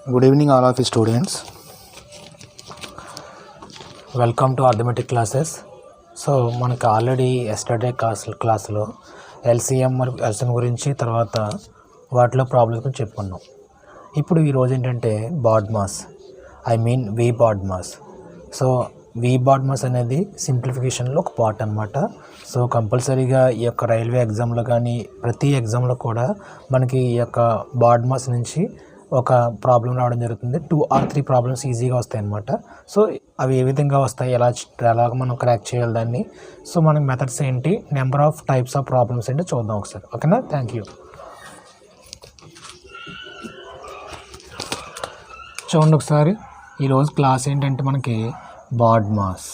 Good evening all of you students. Welcome to arithmetic classes. So మనకు already yesterday క్లాస్లో LCM గురించి తర్వాత వాటిలో ప్రాబ్లమ్స్ గురించి చెప్పుకున్నాం. ఇప్పుడు ఈరోజు ఏంటంటే BODMAS we BODMAS. So we BODMAS అనేది సింప్లిఫికేషన్లో ఒక పార్ట్ అనమాట. సో కంపల్సరీగా ఈ యొక్క రైల్వే ఎగ్జామ్లో కానీ ప్రతి ఎగ్జామ్లో కూడా మనకి ఈ యొక్క బాడ్మాస్ నుంచి ఒక ప్రాబ్లం రావడం జరుగుతుంది. 2 or 3 ప్రాబ్లమ్స్ ఈజీగా వస్తాయి అన్నమాట. సో అవి ఏ విధంగా వస్తాయి, ఎలాగ మనం క్రాక్ చేయాలి దాన్ని, సో మనకి మెథడ్స్ ఏంటి, number of types of problems ఏంటో చూద్దాం ఒకసారి. ఓకేనా? Thank you. చూడండి ఒకసారి, ఈరోజు క్లాస్ ఏంటంటే మనకి బాడ్మాస్.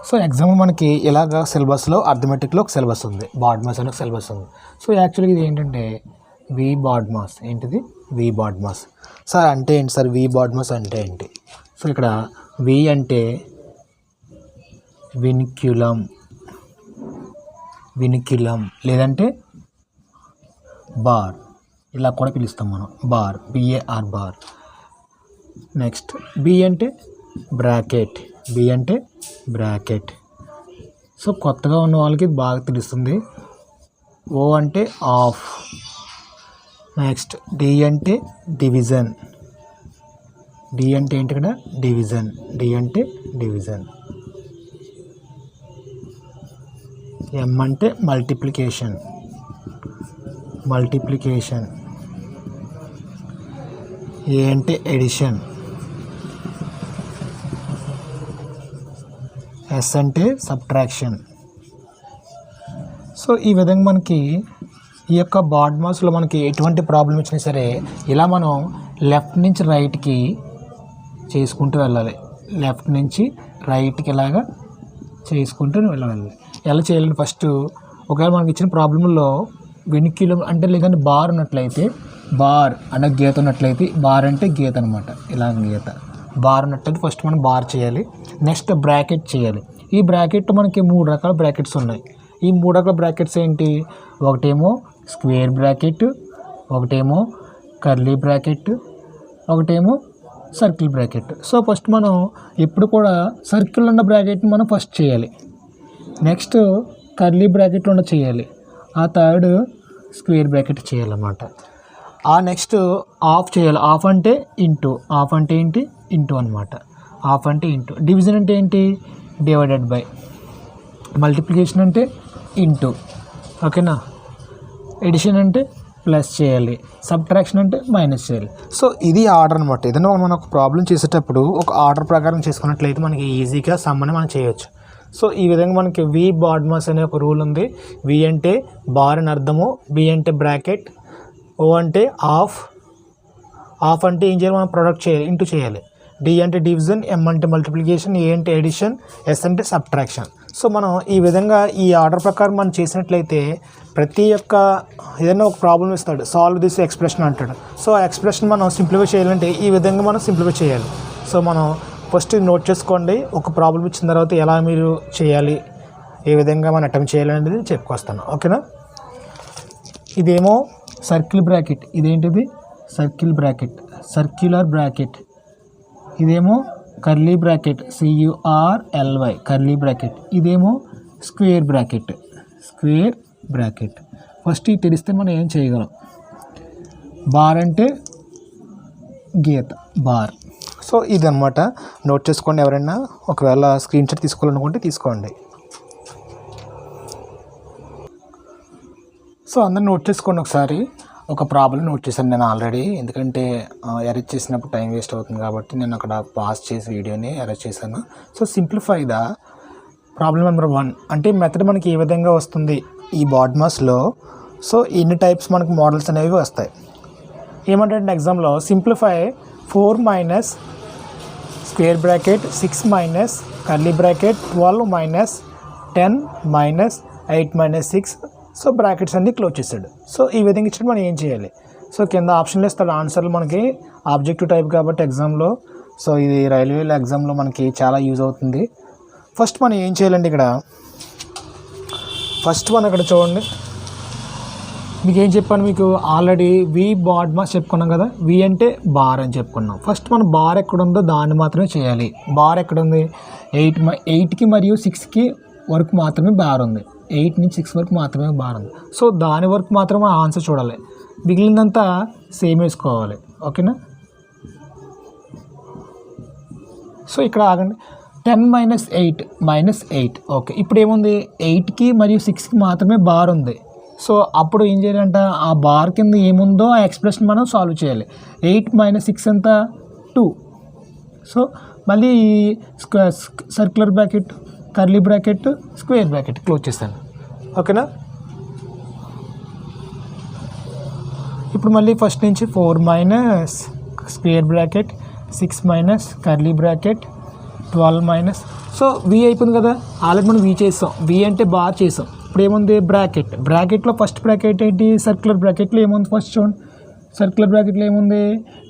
సో ఎగ్జామ్ మనకి ఇలాగ సిలబస్లో అర్థమెటిక్లో ఒక సిలబస్ ఉంది, బాడ్మాస్ అనే ఒక సిలబస్ ఉంది. సో యాక్చువల్గా ఇది ఏంటంటే వి బాడ్మాస్. ఏంటిది? వి బాడ్మాస్. సార్ అంటే ఏంటి సార్ వి బాడ్మాస్ అంటే ఏంటి? సో ఇక్కడ వి అంటే వినిక్యులం లేదంటే బార్, ఇలా కూడా పిలుస్తాం మనం, bar, B A R bar. Next B అంటే బ్రాకెట్. సో కొత్తగా ఉన్న వాళ్ళకి బాగా తెలుస్తుంది. ఓ అంటే ఆఫ్. నెక్స్ట్ డి అంటే డివిజన్. డి అంటే ఏంటి? ఇక్కడ డివిజన్. డి అంటే డివిజన్. ఎం అంటే మల్టిప్లికేషన్. ఏ అంటే ఎడిషన్. ఎస్ అంటే సబ్ట్రాక్షన్. సో ఈ విధంగా మనకి ఈ యొక్క బాడ్మాస్లో మనకి ఎటువంటి ప్రాబ్లం వచ్చినా సరే ఇలా మనం లెఫ్ట్ నుంచి రైట్కి చేసుకుంటూ వెళ్ళాలి. లెఫ్ట్ నుంచి రైట్కి ఇలాగా చేసుకుంటూ వెళ్ళాలి. ఎలా చేయాలంటే ఫస్ట్ ఒకవేళ మనకి ఇచ్చిన ప్రాబ్లంలో వెనుక్కిలం అంటే లేదంటే బార్ ఉన్నట్లయితే, బార్ అనే గీత ఉన్నట్లయితే, బార్ అంటే గీత అనమాట, ఇలా గీత. బార్ ఉన్నట్లయితే ఫస్ట్ మనం బార్ చేయాలి. నెక్స్ట్ బ్రాకెట్ చేయాలి. ఈ బ్రాకెట్ మనకి 3 రకాల బ్రాకెట్స్ ఉన్నాయి. ఈ 3 రకాల బ్రాకెట్స్ ఏంటి? ఒకటేమో స్క్వేర్ బ్రాకెట్, ఒకటేమో కర్లీ బ్రాకెట్, ఒకటేమో సర్కిల్ బ్రాకెట్. సో ఫస్ట్ మనం ఎప్పుడు కూడా సర్కిల్ ఉన్న బ్రాకెట్ని మనం ఫస్ట్ చేయాలి. నెక్స్ట్ కర్లీ బ్రాకెట్ ఉన్న చేయాలి. ఆ థర్డ్ స్క్వేర్ బ్రాకెట్ చేయాలన్నమాట. ఆ నెక్స్ట్ ఆఫ్ చేయాలి. ఆఫ్ అంటే ఇంటూ. ఆఫ్ అంటే ఏంటి? ఇంటూ అనమాట. ఆఫ్ అంటే ఇంటూ. డివిజన్ అంటే ఏంటి? Divided by. మల్టిప్లికేషన్ అంటే ఇంటూ. ఓకేనా? ఎడిషన్ అంటే ప్లస్ చేయాలి. సబ్ట్రాక్షన్ అంటే మైనస్ చేయాలి. సో ఇది ఆర్డర్ అనమాట. ఏదైనా మనం ఒక ప్రాబ్లం చేసేటప్పుడు ఒక ఆర్డర్ ప్రకారం చేసుకున్నట్లయితే మనకి ఈజీగా సమ్మని మనం చేయొచ్చు. సో ఈ విధంగా మనకి వి బాడ్మాస్ అనే ఒక రూల్ ఉంది. వి అంటే బార్ అని అర్థము, బి అంటే బ్రాకెట్, ఓ అంటే ఆఫ్ అంటే ఏం చేయాలి? మనం ప్రొడక్ట్ చేయాలి, ఇంటూ చేయాలి. డి అంటే డివిజన్, ఎం అంటే మల్టిప్లికేషన్, ఏ అంటే ఎడిషన్, ఎస్ అంటే సబ్ట్రాక్షన్. సో మనం ఈ విధంగా ఈ ఆర్డర్ ప్రకారం మనం చేసినట్లయితే ప్రతి ఒక్క ఏదైనా ఒక ప్రాబ్లం ఇస్తాడు, సాల్వ్ దిస్ ఎక్స్ప్రెషన్ అంటాడు. సో ఆ ఎక్స్ప్రెషన్ మనం సింప్లిఫై చేయాలంటే ఈ విధంగా మనం సింప్లిఫై చేయాలి. సో మనం ఫస్ట్ నోట్ చేసుకోండి, ఒక ప్రాబ్లం ఇచ్చిన తర్వాత ఎలా మీరు చేయాలి, ఏ విధంగా మనం అటెంప్ట్ చేయాలి అనేది చెప్పుకొస్తాను. ఓకేనా? ఇదేమో సర్కిల్ బ్రాకెట్. ఇదేంటిది? Circular bracket. ఇదేమో curly bracket, CURLY, curly bracket. ఇదేమో స్క్వేర్ బ్రాకెట్. ఫస్ట్ ఇది తెలిస్తే మనం ఏం చేయగలం? బార్ అంటే గీత, బార్. సో ఇదన్నమాట. నోట్ చేసుకోండి. ఎవరైనా ఒకవేళ స్క్రీన్ షాట్ తీసుకోవాలనుకుంటే తీసుకోండి. సో అందరూ నోట్ చేసుకోండి. ఒకసారి ఒక ప్రాబ్లం నోట్ చేశాను నేను ఆల్రెడీ, ఎందుకంటే ఎరేజ్ చేసినప్పుడు టైం వేస్ట్ అవుతుంది కాబట్టి నేను అక్కడ పాస్ చేసి వీడియోని ఎరేజ్ చేశాను. So simplify the problem number 1 అంటే మెథడ్ మనకి ఏ విధంగా వస్తుంది ఈ బాడ్మాస్లో. సో ఎన్ని టైప్స్ మనకు మోడల్స్ అనేవి వస్తాయి. ఏమంటే ఎగ్జామ్లో simplify 4 minus square bracket, 6 minus curly bracket, 12 minus 10 minus 8 minus 6. So brackets అన్నీ క్లోజ్ చేశాడు. సో ఈ విధంగా ఇచ్చి మనం ఏం చేయాలి? సో కింద ఆప్షన్లు ఇస్తాడు. ఆన్సర్లు మనకి ఆబ్జెక్టివ్ టైప్ కాబట్టి ఎగ్జామ్లో, సో ఇది రైల్వే ఎగ్జామ్లో మనకి చాలా యూజ్ అవుతుంది. ఫస్ట్ మనం ఏం చేయాలండి? ఇక్కడ ఫస్ట్ మనం ఇక్కడ చూడండి, మీకు ఏం చెప్పాను, మీకు ఆల్రెడీ వి బాడ్ మాస్ చెప్పుకున్నాం కదా. వి అంటే బార్ అని చెప్పుకున్నాం. ఫస్ట్ మనం బార్ ఎక్కడ ఉందో దాన్ని మాత్రమే చేయాలి. బార్ ఎక్కడ ఉంది, 8కి మరియు 6కి వరకు మాత్రమే బార్ ఉంది. 8 నుంచి 6 వరకు మాత్రమే బార్ ఉంది. సో దాని వరకు మాత్రమే ఆన్సర్ చూడాలి, మిగిలినంతా సేమ్ వేసుకోవాలి. ఓకేనా. సో ఇక్కడ ఆగండి. 10 - 8 -8. ఓకే, ఇప్పుడు ఏముంది, 8కి మరియు 6కి మాత్రమే బార్ ఉంది. సో అప్పుడు ఏం చేయాలంట, ఆ బార్ కింద ఏముందో ఆ ఎక్స్ప్రెషన్ మనం సాల్వ్ చేయాలి. 8 - 6 ఎంత, 2. సో మళ్ళీ circular bracket, curly bracket, square bracket close చేస్తాను. ఓకేనా. ఇప్పుడు మళ్ళీ ఫస్ట్ నుంచి 4 - square bracket, 6 - curly bracket, 12 so V అయిపోయింది కదా. ఆల్రెడీ మనం వి చేస్తాం. వి అంటే బార్ చేసాం. ఇప్పుడు ఏముంది, బ్రాకెట్. బ్రాకెట్లో ఫస్ట్ బ్రాకెట్ ఏంటి, సర్క్యులర్ బ్రాకెట్లో ఏముంది ఫస్ట్ చూడండి. సర్క్యులర్ బ్రాకెట్లో ఏముంది,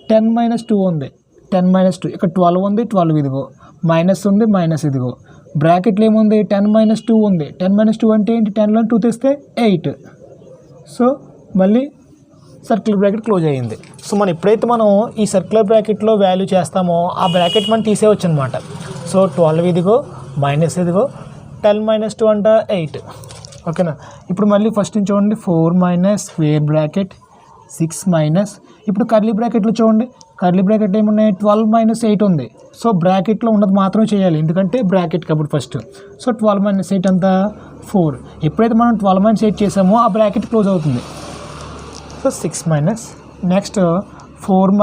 10 - 2 ఉంది. 10 - 2 ఇక్కడ 12 ఉంది. 12 ఇదిగో, మైనస్ ఉంది, మైనస్ ఇదిగో. బ్రాకెట్లో ఏముంది, 10 - 2 ఉంది. 10 - 2 అంటే ఏంటి, 10లో 2 తెస్తే 8. సో మళ్ళీ సర్క్యులర్ బ్రాకెట్ క్లోజ్ అయ్యింది. సో మనం ఎప్పుడైతే మనం ఈ సర్క్యులర్ బ్రాకెట్లో వాల్యూ చేస్తామో ఆ బ్రాకెట్ మనం తీసేయచ్చు అనమాట. సో 12 ఇదిగో, మైనస్ ఇదిగో, 10 - 2 అంటే 8. ఓకేనా. ఇప్పుడు మళ్ళీ ఫస్ట్ నుంచి చూడండి, 4 - స్క్వేర్ బ్రాకెట్, 6 ఇప్పుడు కర్లీ బ్రాకెట్లో చూడండి. కర్లీ బ్రాకెట్ ఏమున్నాయి, 12 - 8 ఉంది. సో బ్రాకెట్లో ఉన్నది మాత్రమే చేయాలి, ఎందుకంటే బ్రాకెట్ కాబట్టి ఫస్ట్. సో 12 - 8 అంతా 4. ఎప్పుడైతే మనం 12 - 8 చేసామో ఆ బ్రాకెట్ క్లోజ్ అవుతుంది. సో 6 నెక్స్ట్ 4 -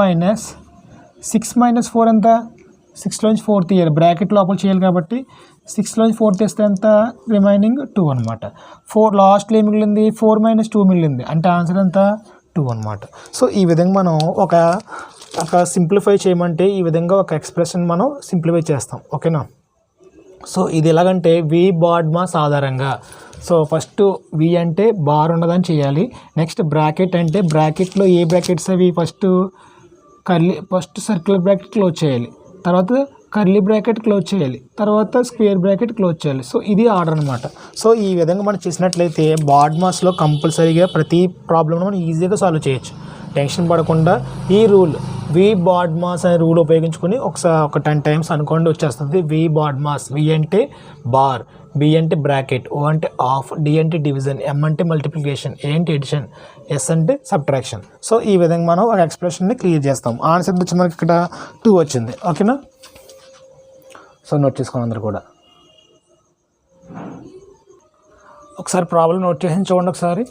6 - 4 ఎంత, 6లోంచి 4 తీయాలి, బ్రాకెట్ లోపల చేయాలి కాబట్టి 6లోంచి 4 తీస్తే ఎంత, రిమైనింగ్ 2 అనమాట. 4 లాస్ట్లో ఏమి మిగిలింది, 4 - 2 మిగిలింది, అంటే ఆన్సర్ ఎంత, 2 అనమాట. సో ఈ విధంగా మనం ఒక సింప్లిఫై చేయమంటే ఈ విధంగా ఒక ఎక్స్ప్రెషన్ మనం సింప్లిఫై చేస్తాం. ఓకేనా. సో ఇది ఎలాగంటే వి బాడ్ మాస్ ఆధారంగా. సో ఫస్ట్ వి అంటే బార్ ఉన్నదని చేయాలి. నెక్స్ట్ బ్రాకెట్ అంటే బ్రాకెట్లో ఏ బ్రాకెట్స్ అవి, ఫస్ట్ సర్క్యులర్ బ్రాకెట్ క్లోజ్ చేయాలి, తర్వాత కర్లీ బ్రాకెట్ క్లోజ్ చేయాలి, తర్వాత స్క్వేర్ బ్రాకెట్ క్లోజ్ చేయాలి. సో ఇది ఆర్డర్ అనమాట. సో ఈ విధంగా మనం చేసినట్లయితే బాడ్ మాస్లో కంపల్సరీగా ప్రతి ప్రాబ్లమ్ను మనం ఈజీగా సాల్వ్ చేయొచ్చు, టెన్షన్ పడకుండా. ఈ రూల్ వి బాడ్ మాస్ అనే రూల్ ఉపయోగించుకొని ఒక 10 టైమ్స్ అనుకోండి వచ్చేస్తుంది. వి బాడ్ మాస్. వి అంటే బార్, బి అంటే బ్రాకెట్, ఓ అంటే ఆఫ్, డి అంటే డివిజన్, ఎం అంటే మల్టిప్లికేషన్, ఏ అంటే ఎడిషన్, ఎస్ అంటే సబ్ట్రాక్షన్. సో ఈ విధంగా మనం ఒక ఎక్స్ప్రెషన్ని క్లియర్ చేస్తాం. ఆన్సర్ వచ్చి మనకి ఇక్కడ 2 వచ్చింది. ఓకేనా. సో నోట్ చేసుకోండి అందరు కూడా. ఒకసారి ప్రాబ్లం నోట్ చేసి చూడండి ఒకసారి.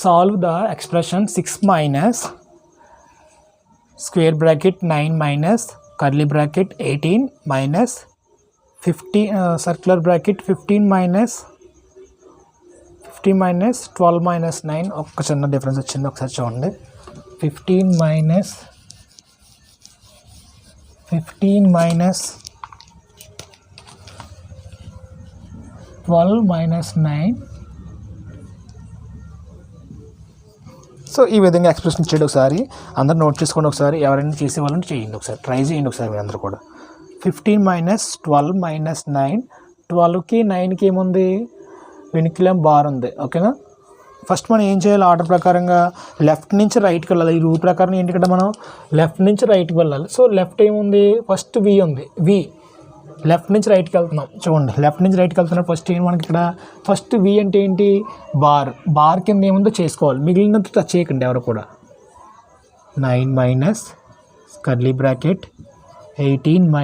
Solve the expression 6 - square bracket 9 - curly bracket 18 - 15 circular bracket 15 - 12 - 9. ఒక్క చిన్న డిఫరెన్స్ వచ్చింది, ఒకసారి చూడండి. 15 - 12 - 9. సో ఈ విధంగా ఎక్స్ప్రెషన్ ఇచ్చాడు. ఒకసారి అందరూ నోట్ చేసుకోండి. ఒకసారి ఎవరైనా చేసే వాళ్ళని చేయండి, ఒకసారి ట్రై చేయండి ఒకసారి మీరు అందరూ కూడా. 15 - 12 - 9. 12కి 9కి ఏముంది, వెనుకలేం బార్ ఉంది. ఓకేనా. ఫస్ట్ మనం ఏం చేయాలి, ఆర్డర్ ప్రకారంగా లెఫ్ట్ నుంచి రైట్కి వెళ్ళాలి. ఈ రూల్ ప్రకారం ఏంటి, ఇక్కడ మనం లెఫ్ట్ నుంచి రైట్కి వెళ్ళాలి. సో లెఫ్ట్ ఏముంది, ఫస్ట్ వి ఉంది. వి లెఫ్ట్ నుంచి రైట్కి వెళ్తున్నాం. చూడండి, లెఫ్ట్ నుంచి రైట్కి వెళ్తున్నాం. ఫస్ట్ ఏంటి మనకి ఇక్కడ, ఫస్ట్ వి అంటే ఏంటి, బార్. బార్ కింద ఏముందో చేసుకోవాలి, మిగిలినంత టచ్ చేయకండి ఎవరు కూడా. 9 - కర్లీ బ్రాకెట్ 18 -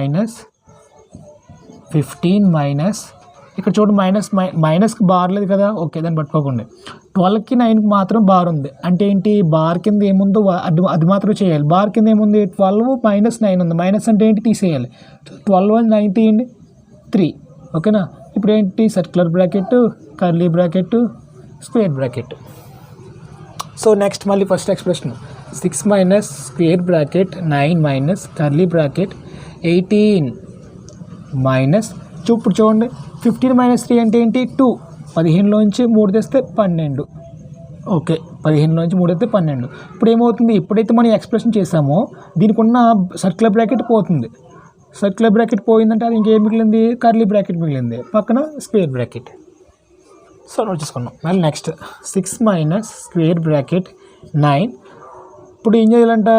15 ఇక్కడ చూడండి మైనస్కి బార్ లేదు కదా. ఓకే, దాన్ని పట్టుకోకండి. 12కి 9కి మాత్రం బార్ ఉంది, అంటే ఏంటి, బార్ కింద ఏముందో అది మాత్రం చేయాలి. బార్ కింద ఏముంది, 12 - 9 ఉంది. మైనస్ అంటే ఏంటి, తీసేయాలి. 12 - 9 తీయండి, 3. ఓకేనా. ఇప్పుడు ఏంటి, circular bracket, curly bracket, square bracket. So next మళ్ళీ first expression 6 - square bracket 9 - curly bracket 18 ఇప్పుడు చూడండి 15 - 3 అంటే ఏంటి, 2. 15లోంచి 3 తెస్తే 12. ఓకే, 15లోంచి 3 అయితే 12. ఇప్పుడు ఏమవుతుంది, ఎప్పుడైతే మనం ఎక్స్ప్రెషన్ చేసామో దీనికి ఉన్న సర్క్యులర్ బ్రాకెట్ పోతుంది. సర్క్యులర్ బ్రాకెట్ పోయిందంటే అది ఇంకేం మిగిలింది, కర్లీ బ్రాకెట్ మిగిలింది, పక్కన స్క్వేర్ బ్రాకెట్. సో నోట్ చేసుకున్నాం. మళ్ళీ నెక్స్ట్ 6 మైనస్ స్క్వేర్ బ్రాకెట్ 9. ఇప్పుడు ఏం చేయాలంట,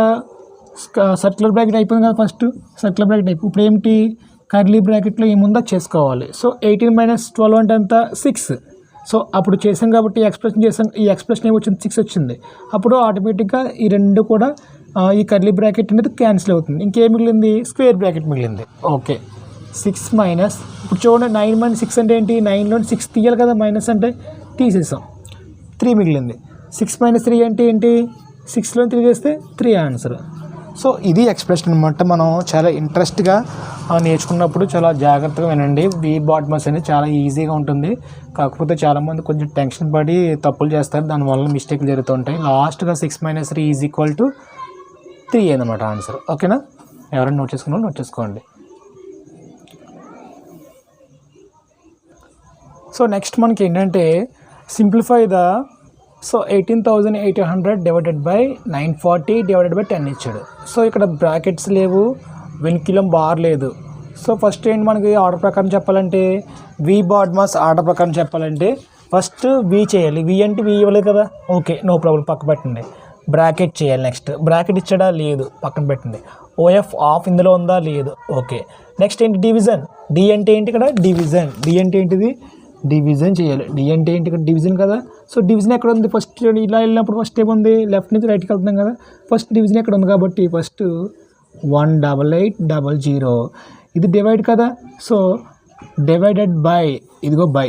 సర్క్యులర్ బ్రాకెట్ అయిపోయింది కదా, ఫస్ట్ సర్క్యులర్ బ్రాకెట్ అయిపోయి ఇప్పుడు ఏంటి కర్లీ బ్రాకెట్లో ఏముందో చేసుకోవాలి. సో 18 మైనస్ 12 అంటే ఎంత 6. సో అప్పుడు చేసాం కాబట్టి ఎక్స్ప్రెషన్ చేసాం, ఈ ఎక్స్ప్రెషన్ ఏమొచ్చింది 6 వచ్చింది. అప్పుడు ఆటోమేటిక్గా ఈ రెండు కూడా ఈ కర్లీ బ్రాకెట్ అనేది క్యాన్సిల్ అవుతుంది. ఇంకేం మిగిలింది, స్క్వేర్ బ్రాకెట్ మిగిలింది. ఓకే 6 మైనస్, ఇప్పుడు చూడండి 9 మైనస్ 6 అంటే ఏంటి, 9లో 6 తీయాలి కదా, మైనస్ అంటే తీసేసాం, 3 మిగిలింది. 6 మైనస్ 3 అంటే ఏంటి, 6లో 3 చేస్తే 3 ఆన్సర్. సో ఇది ఎక్స్ప్రెషన్ అనమాట. మనం చాలా ఇంట్రెస్ట్గా నేర్చుకున్నప్పుడు చాలా జాగ్రత్తగా వినండి. వి బాడ్మాస్ అనేది చాలా ఈజీగా ఉంటుంది. కాకపోతే చాలామంది కొంచెం టెన్షన్ పడి తప్పులు చేస్తారు, దానివల్ల మిస్టేక్లు జరుగుతుంటాయి. లాస్ట్గా 6 మైనస్ 3 ఈజ్ ఈక్వల్ టు 3 అనమాట ఆన్సర్. ఓకేనా, ఎవరైనా నోట్ చేసుకున్నా నోట్ చేసుకోండి. సో నెక్స్ట్ మనకి ఏంటంటే simplify the 18,800 divided by 940 divided by 10 ఇచ్చాడు. సో ఇక్కడ బ్రాకెట్స్ లేవు, వెనుకిలం బార్ లేదు. సో ఫస్ట్ ఏంటి మనకి ఆర్డర్ ప్రకారం చెప్పాలంటే, వి బాడ్మాస్ ఆర్డర్ ప్రకారం చెప్పాలంటే ఫస్ట్ వి చేయాలి. వి అంటే వి ఇవ్వలేదు కదా, ఓకే నో ప్రాబ్లం, పక్క పెట్టండి. బ్రాకెట్ చేయాలి. నెక్స్ట్ బ్రాకెట్ ఇచ్చాడా, లేదు, పక్కన పెట్టండి. ఓఎఫ్ ఆఫ్ ఇందులో ఉందా, లేదు, ఓకే. నెక్స్ట్ ఏంటి డివిజన్, డి అంటే ఏంటి ఇక్కడ డివిజన్, డి అంటే ఏంటిది డివిజన్ చేయాలి. డి అంటే ఏంటి ఇక్కడ డివిజన్ కదా. సో డివిజన్ ఎక్కడ ఉంది, ఫస్ట్ ఇలా వెళ్ళినప్పుడు ఫస్ట్ ఏముంది, లెఫ్ట్ నుంచి రైట్కి వెళ్తున్నాం కదా, ఫస్ట్ డివిజన్ ఎక్కడ ఉంది కాబట్టి ఫస్ట్ 18800, ఇది డివైడ్ కదా. సో డివైడెడ్ బై, ఇదిగో బై,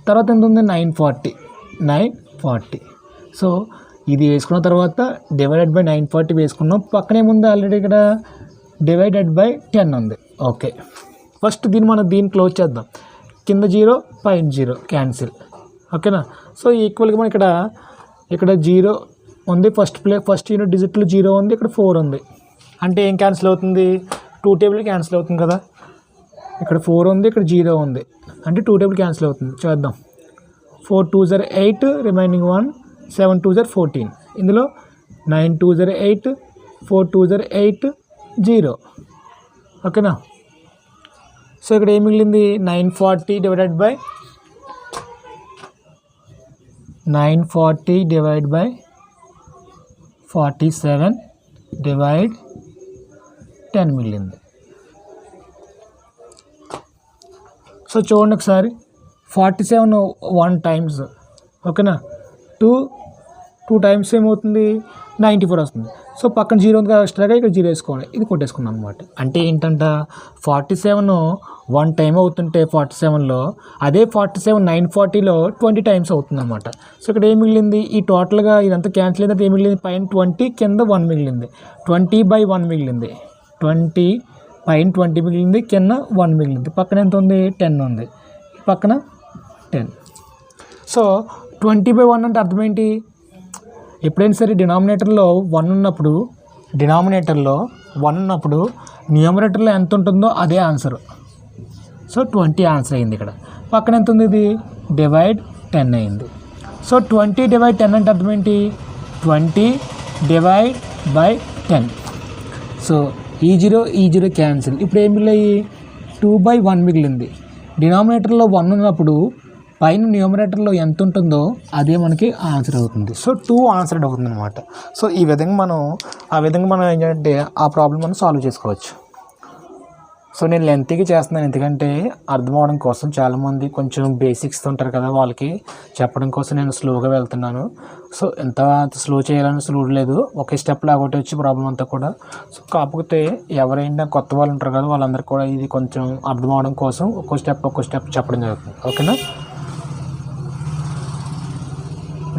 తర్వాత ఎంత ఉంది 940. సో ఇది వేసుకున్న తర్వాత డివైడెడ్ బై 940 వేసుకున్నాం. పక్కన ఏముంది ఆల్రెడీ ఇక్కడ డివైడెడ్ బై 10 ఉంది. ఓకే ఫస్ట్ దీన్ని క్లోజ్ చేద్దాం. కింద 0 పైన 0 క్యాన్సిల్. ఓకేనా, సో ఈక్వల్గా మనం ఇక్కడ 0 ఉంది, ఫస్ట్ యూనిట్ డిజిట్లో 0 ఉంది, ఇక్కడ 4 ఉంది. అంటే ఏం క్యాన్సిల్ అవుతుంది, 2 టేబుల్ క్యాన్సిల్ అవుతుంది కదా. ఇక్కడ 4 ఉంది, ఇక్కడ 0 ఉంది, అంటే 2 టేబుల్ క్యాన్సిల్ అవుతుంది. చేద్దాం. 4 2s are 8, remaining 1, 7 2s are 14. ఇందులో 9 2s are 8, 4 2s are 8, 0. ఓకేనా, సో ఇక్కడ ఏం మిగిలింది 940 డివైడెడ్ బై 47 డివైడ్ 10 మిగిలింది. సో చూడండి ఒకసారి, 47 1 టైమ్స్, ఓకేనా, 2 టైమ్స్ ఏమవుతుంది 94 వస్తుంది. సో పక్కన 0 ఉంది కదా ఎక్స్ట్రాగా, ఇక్కడ 0 వేసుకోవాలి, ఇది కొట్టేసుకున్నాం అనమాట. అంటే ఏంటంట 47 1 టైం అవుతుంటే 47లో, అదే 47 940లో 20 టైమ్స్ అవుతుంది అనమాట. సో ఇక్కడ ఏం మిగిలింది, ఈ టోటల్గా ఇదంతా క్యాన్సిల్ అయితే ఏం మిగిలింది, పైన 20 కింద 1 మిగిలింది, 20/1 మిగిలింది, 20 పైన 20 మిగిలింది, కింద 1 మిగిలింది. పక్కన ఎంత ఉంది 10 ఉంది, పక్కన 10. సో 20/1 అంటే అర్థం ఏంటి, ఎప్పుడైనా సరే డినామినేటర్లో 1 ఉన్నప్పుడు న్యూమరేటర్లో ఎంత ఉంటుందో అదే ఆన్సర్. సో 20 ఆన్సర్ అయింది. ఇక్కడ పక్కన ఎంత ఉంది, ఇది డివైడ్ 10 అయింది. సో 20/10 అంటే అర్థం ఏంటి, 20/10. సో ఈ 0 క్యాన్సిల్. ఇప్పుడు ఏం మిగిలాయి, 2/1 మిగిలింది. డినామినేటర్లో 1 ఉన్నప్పుడు పైన న్యూమరేటర్లో ఎంత ఉంటుందో అదే మనకి ఆన్సర్ అవుతుంది. సో 2 ఆన్సర్ అవుతుంది అనమాట. సో ఈ విధంగా మనం ఏంటంటే ఆ ప్రాబ్లం మనం సాల్వ్ చేసుకోవచ్చు. సో నేను లెంతీగా చేస్తున్నాను, ఎందుకంటే అర్థం అవడం కోసం. చాలామంది కొంచెం బేసిక్స్ ఉంటారు కదా, వాళ్ళకి చెప్పడం కోసం నేను స్లోగా వెళ్తున్నాను. సో ఎంత స్లో చేయాలని స్లో లేదు, ఒకే స్టెప్ లాగొట్టి వచ్చి ప్రాబ్లం అంతా కూడా. సో కాకపోతే ఎవరైనా కొత్త వాళ్ళు ఉంటారు కదా, వాళ్ళందరికీ కూడా ఇది కొంచెం అర్థం అవడం కోసం ఒక్కో స్టెప్ చెప్పడం జరుగుతుంది. ఓకేనా,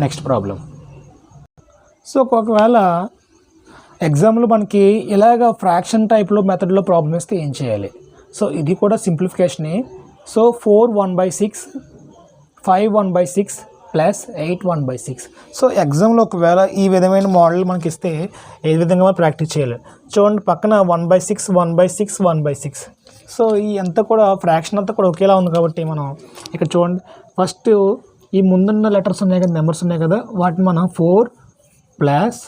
నెక్స్ట్ ప్రాబ్లం. సో ఒకవేళ ఎగ్జామ్లో మనకి ఇలాగ ఫ్రాక్షన్ టైప్లో మెథడ్లో ప్రాబ్లమ్ ఇస్తే ఏం చేయాలి. సో ఇది కూడా సింప్లిఫికేషనే. So 4 1/6, 5 1/6 plus 8 1/6. సో ఎగ్జామ్లో ఒకవేళ ఈ విధమైన మోడల్ మనకి ఇస్తే ఏ విధంగా మనం ప్రాక్టీస్ చేయాలి. చూడండి పక్కన 1/6 1/6 1/6. సో ఈ అంతా కూడా ఫ్రాక్షన్ అంతా కూడా ఒకేలా ఉంది కాబట్టి మనం ఇక్కడ చూడండి, ఫస్ట్ ఈ ముందున్న లెటర్స్ ఉన్నాయి కదా, నెంబర్స్ ఉన్నాయి కదా, వాటిని మనం 4 ప్లస్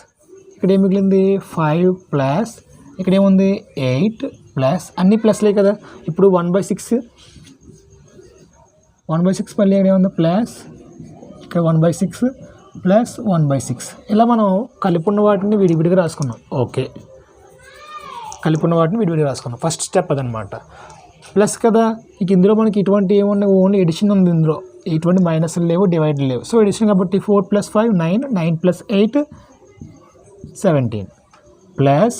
ఇక్కడ ఏం మిగిలింది 5 ప్లస్ ఇక్కడ ఏముంది 8 ప్లస్ అన్ని ప్లస్లే కదా. ఇప్పుడు 1/6 1/6 మళ్ళీ ఇక్కడ ఏముంది ప్లస్, ఇక్కడ 1/6 ప్లస్ 1/6. ఇలా మనం కలిపున్న వాటిని విడివిడిగా రాసుకున్నాం. ఓకే, కలిపున్న వాటిని విడివిడిగా రాసుకున్నాం. ఫస్ట్ స్టెప్ అదనమాట. ప్లస్ కదా, ఇక ఇందులో మనకి ఇటువంటి ఏమున్నాయి, ఓన్లీ ఎడిషన్ ఉంది. ఇందులో ఇటువంటి మైనస్లు లేవు, డివైడ్ లేవు. సో ఎడిషన్ కాబట్టి 4 + 5 9, 9 + 8 17 ప్లస్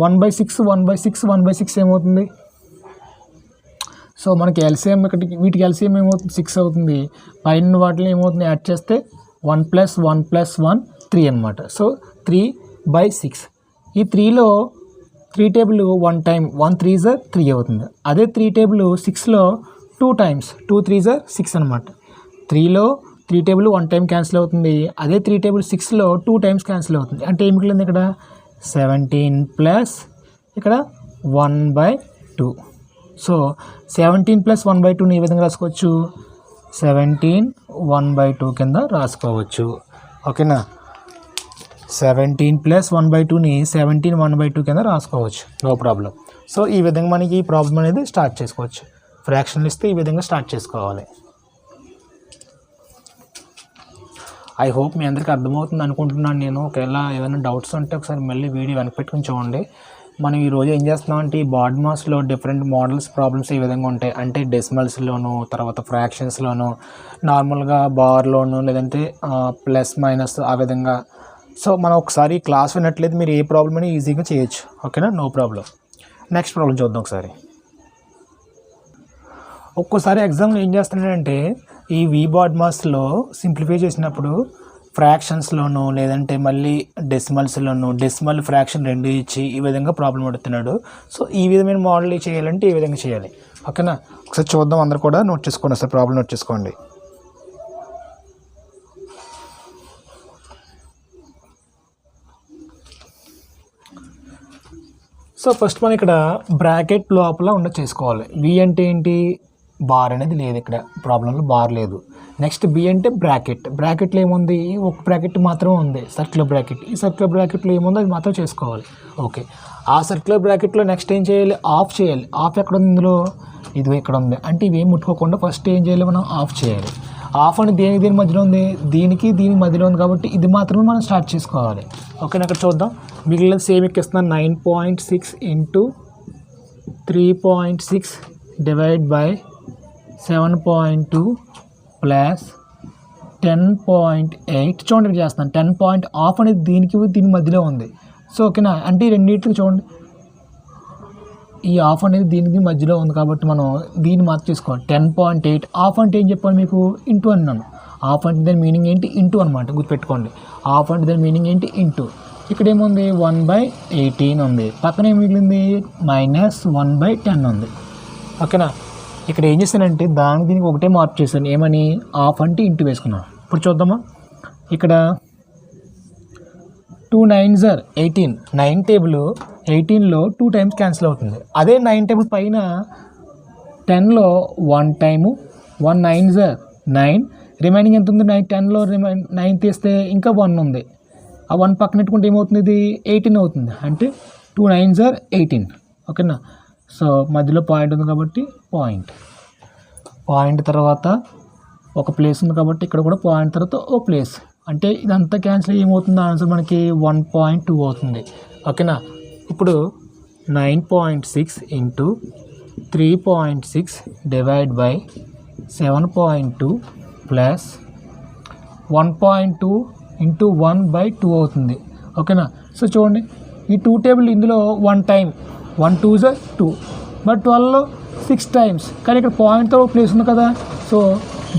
1/6 1/6 1/6 ఏమవుతుంది? సో మనకి ఎల్సిఎం ఇక్కడికి వీటికి ఎల్సిఎం ఏమవుతుంది? 6 అవుతుంది. పైన వాటిలో ఏమవుతుంది? యాడ్ చేస్తే 1 + 1 + 1 3 అనమాట. సో 3/6. ఈ 3లో 3 టేబుల్ 1 టైం, 1 3 = 3 అవుతుంది. అదే 3 టేబుల్ 6లో 2 టైమ్స్, 2 3 = 6 అనమాట. 3లో 3 టేబుల్ 1 టైం క్యాన్సిల్ అవుతుంది. అదే 3 టేబుల్ 6లో 2 టైమ్స్ క్యాన్సిల్ అవుతుంది. అంటే ఏం మిగిలింది ఇక్కడ? 17 ప్లస్ ఇక్కడ 1/2. సో 17 + 1/2ని ఈ విధంగా రాసుకోవచ్చు. 17 1/2 కింద రాసుకోవచ్చు. ఓకేనా? 17 + 1/2ని 17 1/2 కింద రాసుకోవచ్చు. No problem. సో ఈ విధంగా మనకి ఈ ప్రాబ్లం అనేది స్టార్ట్ చేసుకోవచ్చు. ఫ్రాక్షన్లు ఇస్తే ఈ విధంగా స్టార్ట్ చేసుకోవాలి. ఐ హోప్ మీ అందరికీ అర్థమవుతుంది అనుకుంటున్నాను నేను. ఒకవేళ ఏమైనా డౌట్స్ ఉంటే ఒకసారి మళ్ళీ వీడియో వెనక్కి పెట్టుకుని చూడండి. మనం ఈరోజు ఏం చేస్తున్నామంటే ఈ బాడ్ మాస్లో డిఫరెంట్ మోడల్స్ ప్రాబ్లమ్స్ ఈ విధంగా ఉంటాయి. అంటే డెసిమల్స్లోను, తర్వాత ఫ్రాక్షన్స్లోను, నార్మల్గా బార్లోను, లేదంటే ప్లస్ మైనస్ ఆ విధంగా. సో మనం ఒకసారి క్లాస్ విన్నట్లయితే మీరు ఏ ప్రాబ్లమ్ అయినా ఈజీగా చేయొచ్చు. ఓకేనా? No problem. నెక్స్ట్ ప్రాబ్లం చూద్దాం ఒకసారి. ఒక్కోసారి ఎగ్జామ్లో ఏం చేస్తున్నాడంటే ఈ వి బాడ్ మాస్లో సింప్లిఫై చేసినప్పుడు ఫ్రాక్షన్స్లోను, లేదంటే మళ్ళీ డెసిమల్స్లోను, డెసిమల్ ఫ్రాక్షన్ రెండు ఇచ్చి ఈ విధంగా ప్రాబ్లం అడుగుతున్నాడు. సో ఈ విధమైన మోడల్ చేయాలంటే ఈ విధంగా చేయాలి. ఓకేనా? ఒకసారి చూద్దాం. అందరూ కూడా నోట్ చేసుకోండి. ఒకసారి ప్రాబ్లం నోట్ చేసుకోండి. సో ఫస్ట్ మనం ఇక్కడ బ్రాకెట్ లోపల చేసుకోవాలి. వి అంటే ఏంటి? బార్ అనేది లేదు ఇక్కడ ప్రాబ్లంలో, బార్ లేదు. నెక్స్ట్ బి అంటే బ్రాకెట్లో ఏముంది? ఒక బ్రాకెట్ మాత్రమే ఉంది, సర్క్యులర్ బ్రాకెట్. ఈ సర్క్యులర్ బ్రాకెట్లో ఏముందో అది మాత్రం చేసుకోవాలి. ఓకే, ఆ సర్క్యులర్ బ్రాకెట్లో నెక్స్ట్ ఏం చేయాలి? ఆఫ్ చేయాలి. ఆఫ్ ఎక్కడ ఉంది? ఇందులో ఇది ఇక్కడ ఉంది. అంటే ఇవేం ముట్టుకోకుండా ఫస్ట్ ఏం చేయాలి? మనం ఆఫ్ చేయాలి. ఆఫ్ అని దేని మధ్యలో ఉంది? దీనికి దీనికి మధ్యలో ఉంది కాబట్టి ఇది మాత్రమే మనం స్టార్ట్ చేసుకోవాలి. ఓకేనా? అక్కడ చూద్దాం. మిగిలిన సేమ్ ఎక్కిస్తున్నాను. 9.6 × 3.6 / 7.2 ప్లస్ 10.8. చూడండి ఇక్కడ చేస్తాను. 10 పాయింట్ ఆఫ్ అనేది దీని మధ్యలో ఉంది. సో ఓకేనా? అంటే ఈ రెండింటికి చూడండి, ఈ ఆఫ్ అనేది దీనికి మధ్యలో ఉంది కాబట్టి మనం దీన్ని మాత్రం తీసుకోవాలి. 10.8 ఆఫ్ అంటే ఏం చెప్పాలి మీకు? ఇంటూ అన్నాను. ఆఫ్ అంటే దాని మీనింగ్ ఏంటి? ఇంటూ అనమాట. గుర్తుపెట్టుకోండి. ఆఫ్ అంటే దాని మీనింగ్ ఏంటి? ఇంటూ. ఇక్కడ ఏముంది? 1/18 ఉంది. పక్కన ఏం మిగిలింది? -1/10 ఉంది. ఓకేనా? ఇక్కడ ఏం చేశానంటే దీనికి ఒకటే మార్పు చేశాను. ఏమని? ఆఫ్ అంటే ఇంటూ వేసుకున్నాను. ఇప్పుడు చూద్దామా. ఇక్కడ 2 9s are 18. 9 టేబుల్ 18లో 2 టైమ్స్ క్యాన్సిల్ అవుతుంది. అదే 9 టేబుల్ పైన 10లో 1 టైము, 1 9s are 9. రిమైనింగ్ ఎంత ఉంది? 10లో 9 తీస్తే ఇంకా 1 ఉంది. ఆ 1 పక్కన పెట్టుకుంటే ఏమవుతుంది? ఇది 18 అవుతుంది. అంటే 2 9s are 18. ఓకేనా? సో మధ్యలో పాయింట్ ఉంది కాబట్టి పాయింట్ తర్వాత ఒక ప్లేస్ ఉంది కాబట్టి ఇక్కడ కూడా పాయింట్ తర్వాత ఓ ప్లేస్. అంటే ఇదంతా క్యాన్సిల్ ఏమవుతుంది? ఆన్సర్ మనకి 1.2 అవుతుంది. ఓకేనా? ఇప్పుడు 9.6 × 3.6 / 7.2 ప్లస్ 1.2 × 1/2 అవుతుంది. ఓకేనా? సో చూడండి, ఈ 2 టేబుల్ ఇందులో 1 టైం, 1 2s are 2, బట్ 12లో 6 టైమ్స్. కానీ ఇక్కడ పాయింట్తో ప్లేస్ ఉంది కదా, సో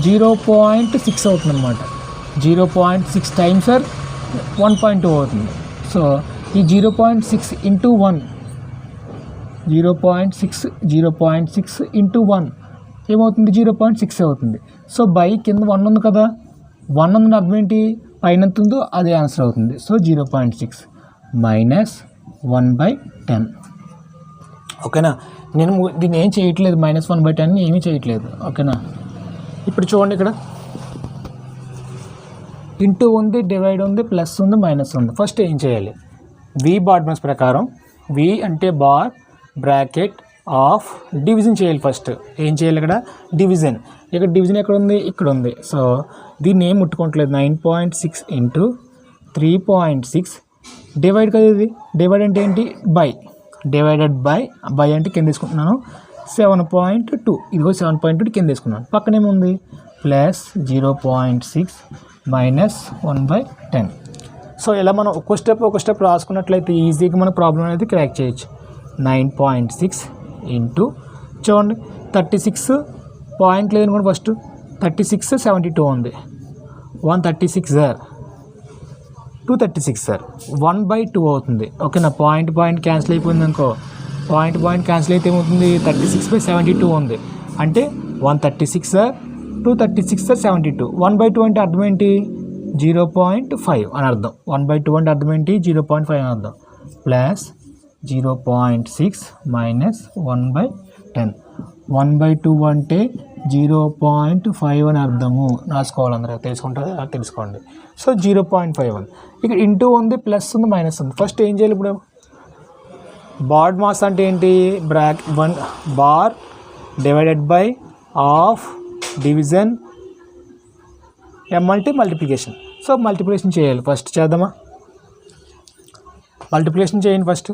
0.6 అవుతుంది అనమాట. 0.6 టైమ్స్ ఆర్ 1.2 అవుతుంది. సో ఈ 0.6 × 1, 0.6 × 1 ఏమవుతుంది? 0.6 అవుతుంది. సో బై కింద 1 ఉంది కదా, 1 ఉంది అర్థం ఏంటి? పైన ఎంత ఉందో అదే ఆన్సర్ అవుతుంది. సో 0.6 -1/10. ఓకేనా? నేను దీన్ని ఏం చేయట్లేదు, -1/10 ఏమీ చేయట్లేదు. ఓకేనా? ఇప్పుడు చూడండి, ఇక్కడ ఇంటూ ఉంది, డివైడ్ ఉంది, ప్లస్ ఉంది, మైనస్ ఉంది. ఫస్ట్ ఏం చేయాలి? వి బాడ్ మాస్ ప్రకారం వి అంటే బార్, బ్రాకెట్, ఆఫ్ డివిజన్ చేయాలి. ఫస్ట్ ఏం చేయాలి, ఇక్కడ డివిజన్. ఇక్కడ డివిజన్ ఎక్కడ ఉంది, ఇక్కడ ఉంది. సో దీన్ని ఏం ముట్టుకోవట్లేదు. 9.6 ఇంటూ 3.6 డివైడ్ కదా, ఇది డివైడ్ అంటే ఏంటి, బై. డివైడెడ్ బై అంటే కింద తీసుకుంటున్నాను 7.2. ఇదిగో 7.2 కింద తీసుకున్నాను. పక్కనేముంది ప్లస్ 0.6 మైనస్ 1/10. సో ఇలా మనం ఒక్కో స్టెప్ రాసుకున్నట్లయితే ఈజీగా మన ప్రాబ్లం అనేది క్రాక్ చేయొచ్చు. 9.6 ఇంటూ చూడండి 36 పాయింట్ లేదనుకోండి, ఫస్ట్ 36 72 ఉంది. 136 సార్, 236 సార్, 1/2 అవుతుంది. ఓకేనా, పాయింట్ క్యాన్సిల్ అయిపోయింది అనుకో. పాయింట్ క్యాన్సిల్ అయితే ఏమవుతుంది, 36/72 ఉంది. అంటే 136 సార్, 236 సార్, 72. 1/2 అంటే అర్థం ఏంటి, 0.5 అని అర్థం. 1/2 అంటే అర్థం ఏంటి, 0.5 అని అర్థం. Plus 0.6 minus 1/10. 1/2 అంటే 0.5 అని అర్థము. రాసుకోవాలి, అందరూ తెలుసుకుంటారు, తెలుసుకోండి. సో 0.5 ఉంది. ఇక్కడ ఇంటూ ఉంది, ప్లస్ ఉంది, మైనస్ ఉంది. ఫస్ట్ ఏం చేయాలి, ఇప్పుడు బాడ్ మాస్ అంటే ఏంటి, bar divided by of division అంటే మల్టిప్లికేషన్. సో మల్టిప్లికేషన్ చేయాలి. ఫస్ట్ చేద్దామా, మల్టిప్లికేషన్ చేయండి. ఫస్ట్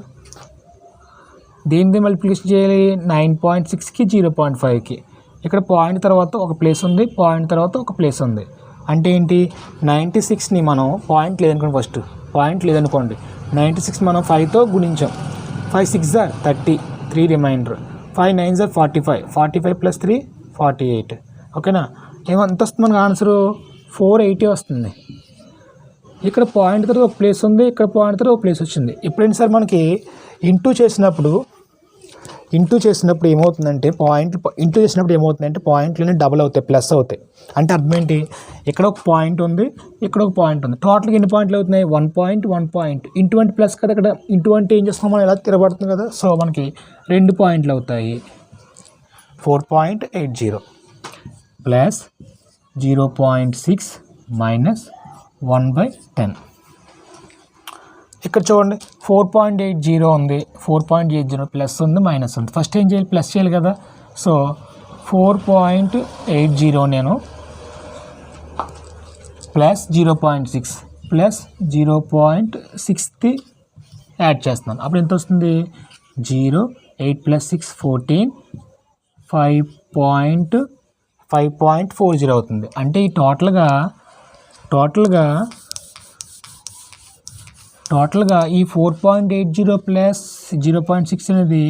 దేనిది మల్టిప్లికేషన్ చేయాలి, 9.6కి 0.5కి. ఇక్కడ పాయింట్ తర్వాత ఒక ప్లేస్ ఉంది, పాయింట్ తర్వాత ఒక ప్లేస్ ఉంది. అంటే ఏంటి, 96ని మనం పాయింట్ లేదనుకోండి, ఫస్ట్ పాయింట్ లేదనుకోండి, 96 మనం 5తో గుణించాం. 5 6 జార్ 30, 3 రిమైండర్, 5 9 జార్ 45, 45 ప్లస్ 3 48. ఓకేనా, ఏమంత వస్తుంది మనకు ఆన్సరు, 480 వస్తుంది. ఇక్కడ పాయింట్ తర్వాత ఒక ప్లేస్ ఉంది, ఇక్కడ పాయింట్ తర్వాత ఒక ప్లేస్ వచ్చింది. ఎప్పుడైనా సార్ మనకి ఇంటూ చేసినప్పుడు ఏమవుతుందంటే పాయింట్లోనే డబుల్ అవుతాయి, ప్లస్ అవుతాయి. అంటే అర్థం ఏంటి, ఇక్కడ ఒక పాయింట్ ఉంది, ఇక్కడ ఒక పాయింట్ ఉంది. టోటల్గా ఎన్ని పాయింట్లు అవుతున్నాయి, 1 పాయింట్. ఇంటూ అంటే ప్లస్ కదా, ఇక్కడ ఇంటూ అంటే ఏం చేస్తాం మనం, ఎలా తిరగబడుతుంది కదా. సో మనకి 2 పాయింట్లు అవుతాయి. 4.80 ప్లస్ 0.6 మైనస్ 1/10. ఇక్కడ చూడండి 4.80 ఉంది, 4.80 ప్లస్ ఉంది, మైనస్ ఉంది. ఫస్ట్ ఏం చేయాలి, ప్లస్ చేయాలి కదా. సో 4.80 నేను ప్లస్ 0.6 ప్లస్ 0.6కి యాడ్ చేస్తున్నాను. అప్పుడు ఎంత వస్తుంది, 0 8 ప్లస్ 6 14, 5.40 అవుతుంది. అంటే ఈ టోటల్గా ఈ 4.80 ప్లస్ 0.6 అనేది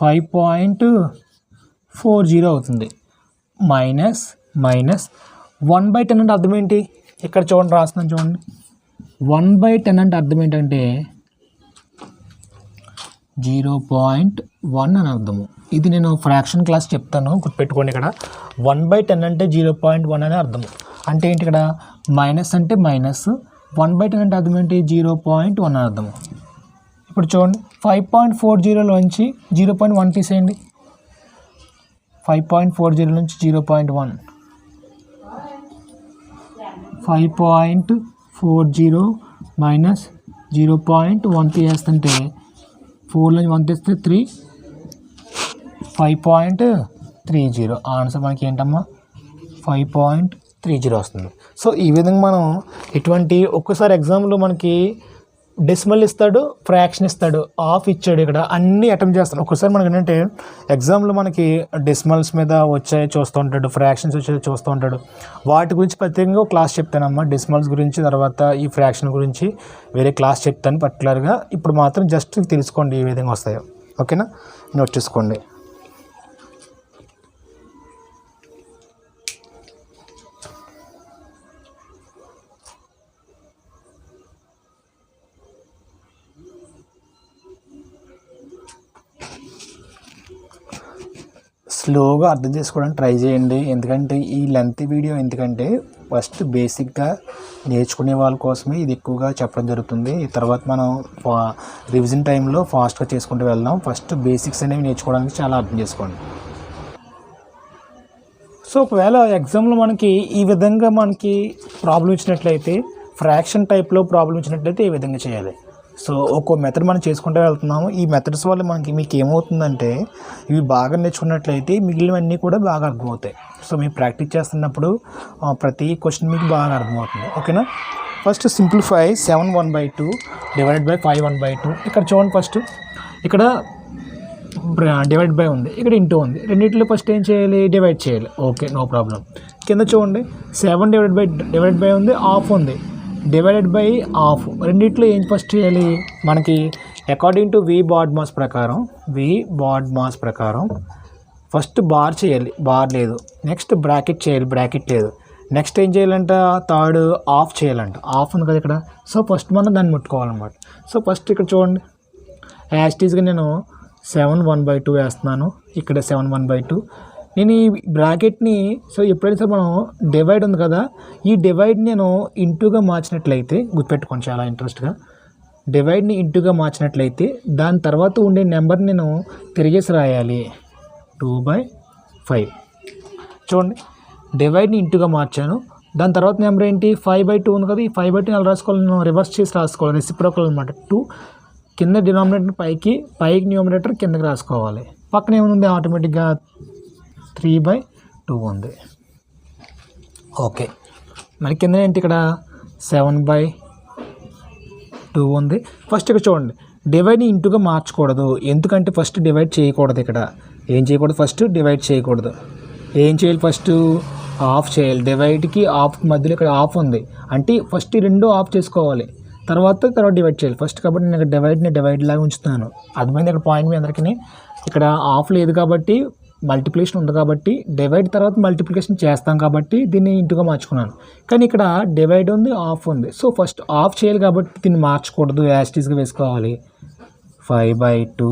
5.40 అవుతుంది. మైనస్ 1/10 అంటే అర్థం ఏంటి, ఇక్కడ చూడండి రాస్తున్నాను చూడండి. 1/10 అంటే అర్థం ఏంటంటే 0.1 అని అర్థము. ఇది నేను ఫ్రాక్షన్ క్లాస్ చెప్తాను, గుర్తుపెట్టుకోండి. ఇక్కడ 1/10 అంటే 0.1 అని అర్థము. అంటే ఏంటి, ఇక్కడ మైనస్ అంటే మైనస్, 1/10 అంటే అర్థం ఏంటి, 0.1 అని అర్థము. ఇప్పుడు చూడండి 5.40లోంచి 0.1 తీసేయండి. 5.40 నుంచి 0.1, 5.40 మైనస్ 0.1 తీసేస్తుంటే 4 నుంచి 1 తీస్తే 3, 5.30. ఆన్సర్ మనకి ఏంటమ్మా, 5.30 వస్తుంది. సో ఈ విధంగా మనం ఒక్కసారి ఎగ్జామ్లో మనకి డెసిమల్ ఇస్తాడు, ఫ్రాక్షన్ ఇస్తాడు, ఆఫ్ ఇచ్చాడు, ఇక్కడ అన్నీ అటెంప్ట్ చేస్తాను. ఒక్కసారి మనకి ఏంటంటే ఎగ్జామ్లో మనకి డెసిమల్స్ మీద వచ్చాయి చూస్తూ ఉంటాడు, ఫ్రాక్షన్స్ వచ్చాయి చూస్తూ ఉంటాడు. వాటి గురించి ప్రత్యేకంగా క్లాస్ చెప్తానమ్మా, డెసిమల్స్ గురించి, తర్వాత ఈ ఫ్రాక్షన్ గురించి వేరే క్లాస్ చెప్తాను పర్టికులర్గా. ఇప్పుడు మాత్రం జస్ట్ తెలుసుకోండి ఏ విధంగా వస్తాయో. ఓకేనా, నోట్ చేసుకోండి. స్లోగా అర్థం చేసుకోవడానికి ట్రై చేయండి. ఎందుకంటే ఈ లెంత్ వీడియో ఫస్ట్ బేసిక్గా నేర్చుకునే వాళ్ళ కోసమే ఇది ఎక్కువగా చెప్పడం జరుగుతుంది. ఈ తర్వాత మనం రివిజన్ టైంలో ఫాస్ట్గా చేసుకుంటూ వెళ్దాం. ఫస్ట్ బేసిక్స్ అనేవి నేర్చుకోవడానికి చాలా అర్థం చేసుకోండి. సో ఒకవేళ ఎగ్జామ్లో మనకి ఈ విధంగా మనకి ప్రాబ్లం ఇచ్చినట్లయితే, ఫ్రాక్షన్ టైప్లో ప్రాబ్లం ఇచ్చినట్లయితే ఏ విధంగా చేయాలి. సో ఒక్కో మెథడ్ మనం చేసుకుంటూ వెళ్తున్నాము. ఈ మెథడ్స్ వల్ల మీకు ఏమవుతుందంటే ఇవి బాగా నేర్చుకున్నట్లయితే మిగిలినవన్నీ కూడా బాగా అర్థమవుతాయి. సో మీరు ప్రాక్టీస్ చేస్తున్నప్పుడు ప్రతి క్వశ్చన్ మీకు బాగా అర్థమవుతుంది. ఓకేనా. First simplify 7/1/2 divided by 5/1/2. ఇక్కడ చూడండి, ఫస్ట్ ఇక్కడ డివైడ్ బై ఉంది, ఇక్కడ ఇంటూ ఉంది. రెండింటిలో ఫస్ట్ ఏం చేయాలి? డివైడ్ చేయాలి. Okay, no problem. కింద చూడండి 7 డివైడెడ్ బై ఉంది, ఆఫ్ ఉంది, డివైడెడ్ బై ఆఫ్. రెండిట్లో ఏం ఫస్ట్ చేయాలి? మనకి according to we BODMAS ప్రకారం ఫస్ట్ బార్ చేయాలి, బార్ లేదు. నెక్స్ట్ బ్రాకెట్ చేయాలి, బ్రాకెట్ లేదు. నెక్స్ట్ ఏం చేయాలంట? థర్డ్ ఆఫ్ చేయాలంట. ఆఫ్ ఉంది కదా ఇక్కడ. సో ఫస్ట్ మనం దాన్ని ముట్టుకోవాలన్నమాట. సో ఫస్ట్ ఇక్కడ చూడండి, యాస్టీస్గా నేను 7/1/2 వేస్తున్నాను. ఇక్కడ 7/1/2. నేను ఈ బ్రాకెట్ని, సో ఎప్పుడైనా సరే మనం డివైడ్ ఉంది కదా, ఈ డివైడ్ నేను ఇంటూగా మార్చినట్లయితే, గుర్తుపెట్టుకోండి చాలా ఇంట్రెస్ట్గా, డివైడ్ని ఇంటూగా మార్చినట్లయితే దాని తర్వాత ఉండే నెంబర్ నేను తిరిగేసి రాయాలి. 2/5. చూడండి, డివైడ్ని ఇంటూగా మార్చాను. దాని తర్వాత నెంబర్ ఏంటి? 5/2 ఉంది కదా. ఈ 5/2 ఎలా రాసుకోవాలి? నేను రివర్స్ చేసి రాసుకోవాలి, రెసిప్రోకల్ అనమాట. 2 కింద డినామినేటర్ పైకి న్యూమరేటర్ కిందకి రాసుకోవాలి. పక్కన ఏముంది? ఆటోమేటిక్గా 3/2 ఉంది. ఓకే, మరి కింద ఏంటి? ఇక్కడ 7/2 ఉంది. ఫస్ట్ ఇక్కడ చూడండి, డివైడ్ని ఇంటూగా మార్చకూడదు. ఎందుకంటే ఫస్ట్ డివైడ్ చేయకూడదు. ఇక్కడ ఏం చేయకూడదు? ఫస్ట్ డివైడ్ చేయకూడదు. ఏం చేయాలి? ఫస్ట్ ఆఫ్ చేయాలి. డివైడ్కి ఆఫ్ మధ్యలో ఇక్కడ ఆఫ్ ఉంది అంటే ఫస్ట్ ఈ రెండు ఆఫ్ చేసుకోవాలి, తర్వాత డివైడ్ చేయాలి ఫస్ట్. కాబట్టి నేను ఇక్కడ డివైడ్ లాగా ఉంచుతాను. అర్థమైంది ఇక్కడ పాయింట్ మీ అందరికీ. ఇక్కడ ఆఫ్ లేదు కాబట్టి మల్టిప్లికేషన్ ఉంది కాబట్టి డివైడ్ తర్వాత మల్టిప్లికేషన్ చేస్తాం కాబట్టి దీన్ని ఇంటూగా మార్చుకున్నాను. కానీ ఇక్కడ డివైడ్ ఉంది, ఆఫ్ ఉంది. సో ఫస్ట్ ఆఫ్ చేయాలి కాబట్టి దీన్ని మార్చకూడదు, యాస్టీస్గా వేసుకోవాలి. 5/2.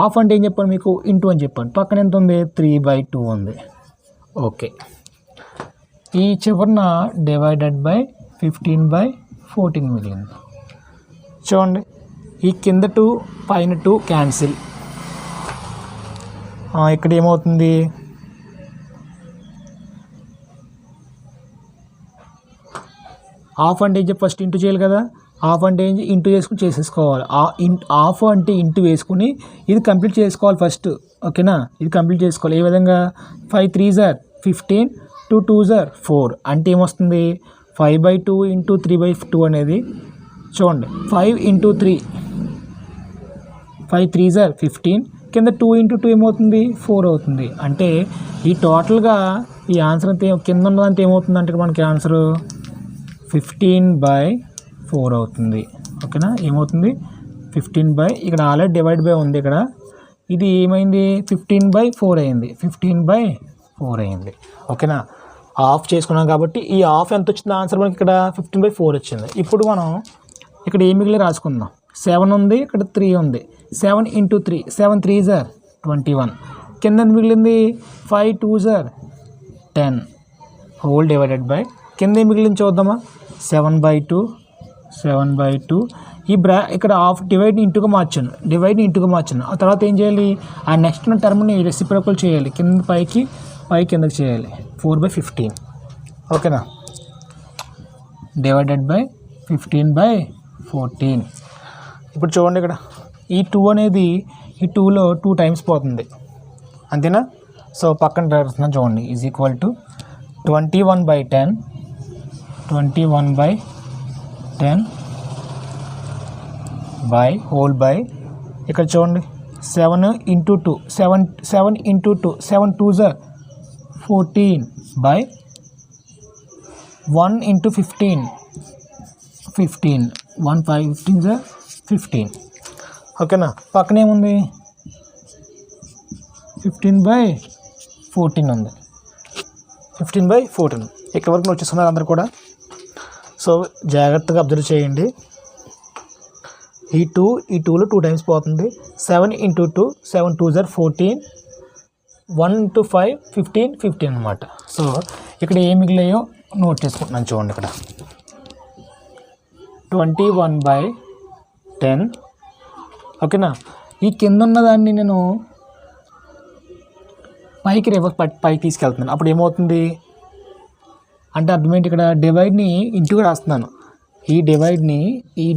ఆఫ్ అంటే ఏం చెప్పాను మీకు? ఇంటూ అని చెప్పాను. పక్కన ఎంత ఉంది? 3/2 ఉంది. ఓకే, ఈ చివరిన డివైడెడ్ బై 15/14 మిగిలింది. చూడండి, ఈ కింద 2 పైన 2 క్యాన్సిల్. ఇక్కడ ఏమవుతుంది? ఆఫ్ అంటే ఏం చెప్పి ఫస్ట్ ఇంటూ చేయాలి కదా. ఆఫ్ అంటే ఏం ఇంటూ చేసుకుని చేసేసుకోవాలి. ఆఫ్ అంటే ఇంటూ వేసుకుని ఇది కంప్లీట్ చేసుకోవాలి ఫస్ట్. ఓకేనా, ఇది కంప్లీట్ చేసుకోవాలి. ఏ విధంగా? 5 3s are 15, 2 2s are 4 అంటే ఏమొస్తుంది? 5/2 ఇంటూ 3/2 అనేది చూడండి, 5 ఇంటూ 3, 5 3s are 15, కింద 2 ఇంటూ 2 ఏమవుతుంది? 4 అవుతుంది. అంటే ఈ టోటల్గా ఈ ఆన్సర్ అంతే కింద ఉన్నదంతా ఏమవుతుంది అంటే మనకి ఆన్సరు 15/4 అవుతుంది. ఓకేనా, ఏమవుతుంది? 15 ఇక్కడ ఆల్రెడీ డివైడ్ బై ఉంది. ఇక్కడ ఇది ఏమైంది? 15/4 అయింది. 15/4 అయింది. ఓకేనా, ఆఫ్ చేసుకున్నాం కాబట్టి ఈ ఆఫ్ ఎంత వచ్చింది? ఆన్సర్ మనకి ఇక్కడ 15/4 వచ్చింది. ఇప్పుడు మనం ఇక్కడ ఏ మిగిలి రాసుకుందాం. 7 ఉంది, ఇక్కడ 3 ఉంది. 7 ఇంటూ 3, 7 3s are 21. కింద మిగిలింది 5 2s are 10 whole divided by కింద మిగిలింది చూద్దామా? 7/2. ఈ ఇక్కడ ఆఫ్ డివైడ్ని ఇంటూగా మార్చాను. ఆ తర్వాత ఏం చేయాలి? ఆ నెక్స్ట్ ఉన్న టర్మ్ని రెసిప్రోకల్ చేయాలి. కింద పై కిందకి చేయాలి. 4/15. ఓకేనా, డివైడెడ్ బై 15/14. ఇప్పుడు చూడండి, ఇక్కడ ఈ 2 అనేది ఈ 2లో 2 టైమ్స్ పోతుంది, అంతేనా? సో పక్కన రాస్తున్నాను చూడండి. Is equal to 21/10 by whole by ఇక్కడ చూడండి 7 into 2, 7 into 2, 7 2s are 14 by 1 into 15, 1 5 15s are 15. ఓకేనా, పక్కన ఏముంది? 15/14 ఉంది. 15/14 ఇక్కడ వరకు వచ్చేస్తున్నారు అందరు కూడా. సో జాగ్రత్తగా అబ్జర్వ్ చేయండి. ఈ 2లో 2 టైమ్స్ పోతుంది. 7 ఇంటూ 2, 7 2s are 14, 1 ఇంటూ 5 15 అనమాట. సో ఇక్కడ ఏం మిగిలాయో నోట్ చేసుకుంటున్నాను చూడండి. ఇక్కడ 21/10. ఓకేనా, ఈ కింద ఉన్నదాన్ని నేను పైకి తీసుకెళ్తున్నాను. అప్పుడు ఏమవుతుంది అంటే అర్థమేంటి? ఇక్కడ డివైడ్ని ఇంటూగా రాస్తున్నాను. ఈ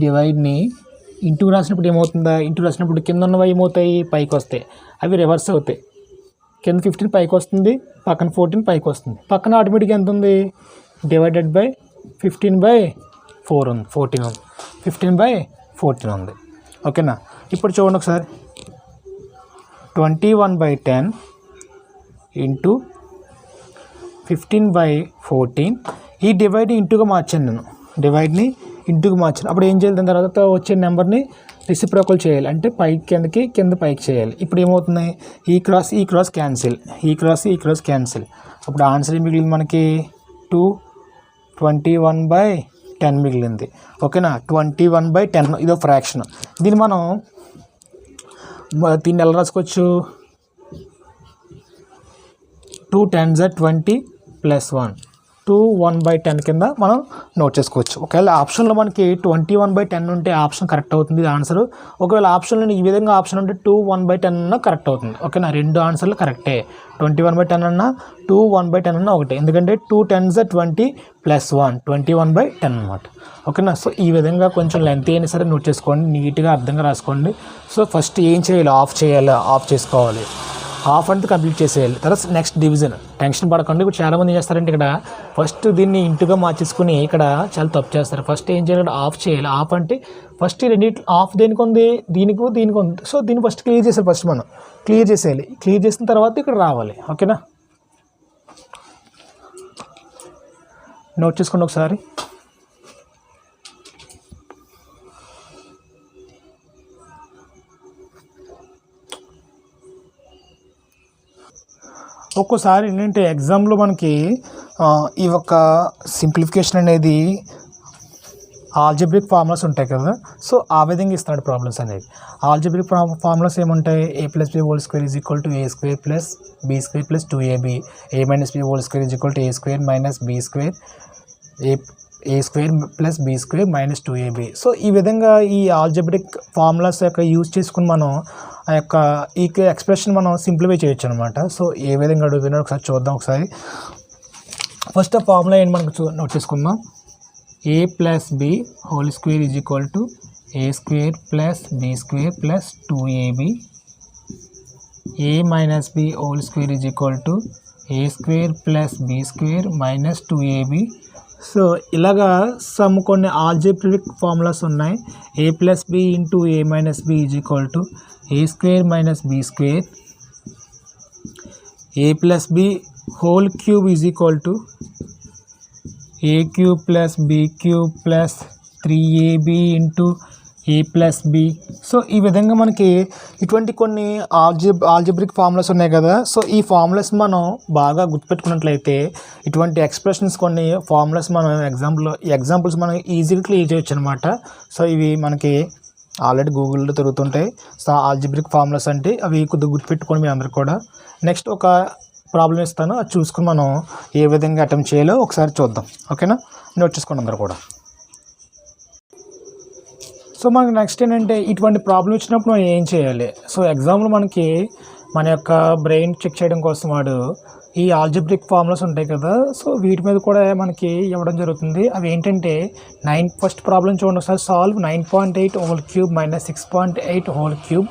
డివైడ్ని ఇంటూ రాసినప్పుడు ఏమవుతుందా, ఇంటూ రాసినప్పుడు కింద ఉన్నవి ఏమవుతాయి, పైకి వస్తాయి. అవి రివర్స్ అవుతాయి. కింద 15 పైకి వస్తుంది, పక్కన 14 పైకి వస్తుంది. పక్కన ఆటోమేటిక్గా ఎంత ఉంది, డివైడెడ్ బై 15/4 ఉంది, 14 ఉంది, 15/14 ఉంది. ఓకేనా. ఇప్పుడు చూడండి ఒకసారి, 21/10 ఇంటూ 15/14. ఈ డివైడ్ ఇంటూగా మార్చాను నేను, డివైడ్ని ఇంటూగా మార్చాను. అప్పుడు ఏం చేయాలి, దాని తర్వాత వచ్చే నెంబర్ని రెసిప్రోకల్ చేయాలి, అంటే పైకి కిందకి, కింద పైకి చేయాలి. ఇప్పుడు ఏమవుతుంది, ఈ క్రాస్ క్యాన్సిల్, ఈ క్రాస్ క్యాన్సిల్. అప్పుడు ఆన్సర్ ఏం మిగిలింది మనకి, 21/10 మిగిలింది. ఓకేనా. 21/10 ఇదో ఫ్రాక్షన్. దీన్ని ఎలా రాసుకోవచ్చు, 2 10s are 20 + 1, 1/10 కింద మనం నోట్ చేసుకోవచ్చు. ఒకవేళ ఆప్షన్లో మనకి 21/10 ఉంటే ఆప్షన్ కరెక్ట్ అవుతుంది ఆన్సర్. ఒకవేళ ఆప్షన్లో ఈ విధంగా ఆప్షన్ ఉంటే 21/10 అన్నా కరెక్ట్ అవుతుంది. ఓకేనా. రెండు ఆన్సర్లు కరెక్టే, 21/10 అన్నా 1/10 అన్నా ఒకటే, ఎందుకంటే 2 10s are 20 + 1 21/10 అనమాట. ఓకేనా. సో ఈ విధంగా కొంచెం లెంత్ అయినా సరే నోట్ చేసుకోండి, నీట్గా అర్థంగా రాసుకోండి. సో ఫస్ట్ ఏం చేయాలి, ఆఫ్ చేసుకోవాలి. హాఫ్ అంతా కంప్లీట్ చేసేయాలి. తర్వాత నెక్స్ట్ డివిజన్. టెన్షన్ పడకండి. ఇప్పుడు చాలామంది ఏం చేస్తారంటే ఇక్కడ ఫస్ట్ దీన్ని ఇంటుగా మార్చేసుకుని ఇక్కడ చాలా తప్పు చేస్తారు. ఫస్ట్ ఏం చేయాలి, ఆఫ్ చేయాలి. ఆఫ్ అంటే ఫస్ట్ రెండింటి ఆఫ్ దేనికి ఉంది, దీనికి ఉంది. సో దీన్ని ఫస్ట్ క్లియర్ చేసేయాలి. ఫస్ట్ మనం క్లియర్ చేసేయాలి. క్లియర్ చేసిన తర్వాత ఇక్కడ రావాలి. ఓకేనా. నోట్ చేసుకోండి ఒకసారి. ఒక్కోసారి ఏంటంటే ఎగ్జామ్లో మనకి ఈ యొక్క సింప్లిఫికేషన్ అనేది ఆల్జబ్రిక్ ఫార్ములాస్ ఉంటాయి కదా, సో ఆ విధంగా ఇస్తున్నాడు ప్రాబ్లమ్స్ అనేది. ఆల్జబ్రిక్ ఫార్ములాస్ ఏముంటాయి, a + b² = a² + b² + 2ab, a - b² = a² - b² a² + b² - 2ab. So ఈ విధంగా ఈ ఆల్జబ్రిక్ ఫార్ములాస్ యొక్క యూజ్ చేసుకుని మనం ఆ యొక్క ఈ ఎక్స్ప్రెషన్ మనం సింప్లిఫై చేయొచ్చు అనమాట. సో ఏ విధంగా అడుగుతున్నాడో ఒకసారి చూద్దాం. ఒకసారి ఫస్ట్ ఆ ఫార్ములా ఏంటి మనకు నోట్ చేసుకుందాం. a + b² = a² + b² + 2ab, a - b² = a² + b² - 2ab. So ఇలాగా కొన్ని ఆల్జబ్రిక్ ఫార్ములాస్ ఉన్నాయి. a + b × a - b = a² - b² a³ + b³ + b³ + 3ab × a + b. So ఈ విధంగా మనకి ఇటువంటి కొన్ని ఆల్జబ్రిక్ ఫార్ములాస్ ఉన్నాయి కదా. సో ఈ ఫార్ములాస్ మనం బాగా గుర్తుపెట్టుకున్నట్లయితే ఇటువంటి ఎక్స్ప్రెషన్స్ కొన్ని ఫార్ములాస్ మనం ఎగ్జాంపుల్స్ మనం ఈజీగా క్లియర్ చేయొచ్చు అనమాట. సో ఇవి మనకి ఆల్రెడీ గూగుల్లో తిరుగుతుంటాయి. సో ఆల్జబ్రిక్ ఫార్ములాస్ అంటే అవి కొద్దిగా గుర్తుపెట్టుకోండి మీ అందరు కూడా. నెక్స్ట్ ఒక ప్రాబ్లం ఇస్తాను, అది చూసుకుని మనం ఏ విధంగా అటెంప్ట్ చేయాలో ఒకసారి చూద్దాం. ఓకేనా. నోట్ చేసుకోండి అందరు కూడా. సో మనకి నెక్స్ట్ ఏంటంటే ఇటువంటి ప్రాబ్లం ఇచ్చినప్పుడు మనం ఏం చేయాలి. సో ఎగ్జామ్లో మనకి మన యొక్క బ్రెయిన్ చెక్ చేయడం కోసం వాడు ఈ ఆల్జబ్రిక్ ఫార్ములాస్ ఉంటాయి కదా, సో వీటి మీద కూడా మనకి ఇవ్వడం జరుగుతుంది. అవి ఏంటంటే ఫస్ట్ ప్రాబ్లం చూడండి ఒకసారి. Solve 9.8 whole cube - 6.8 whole cube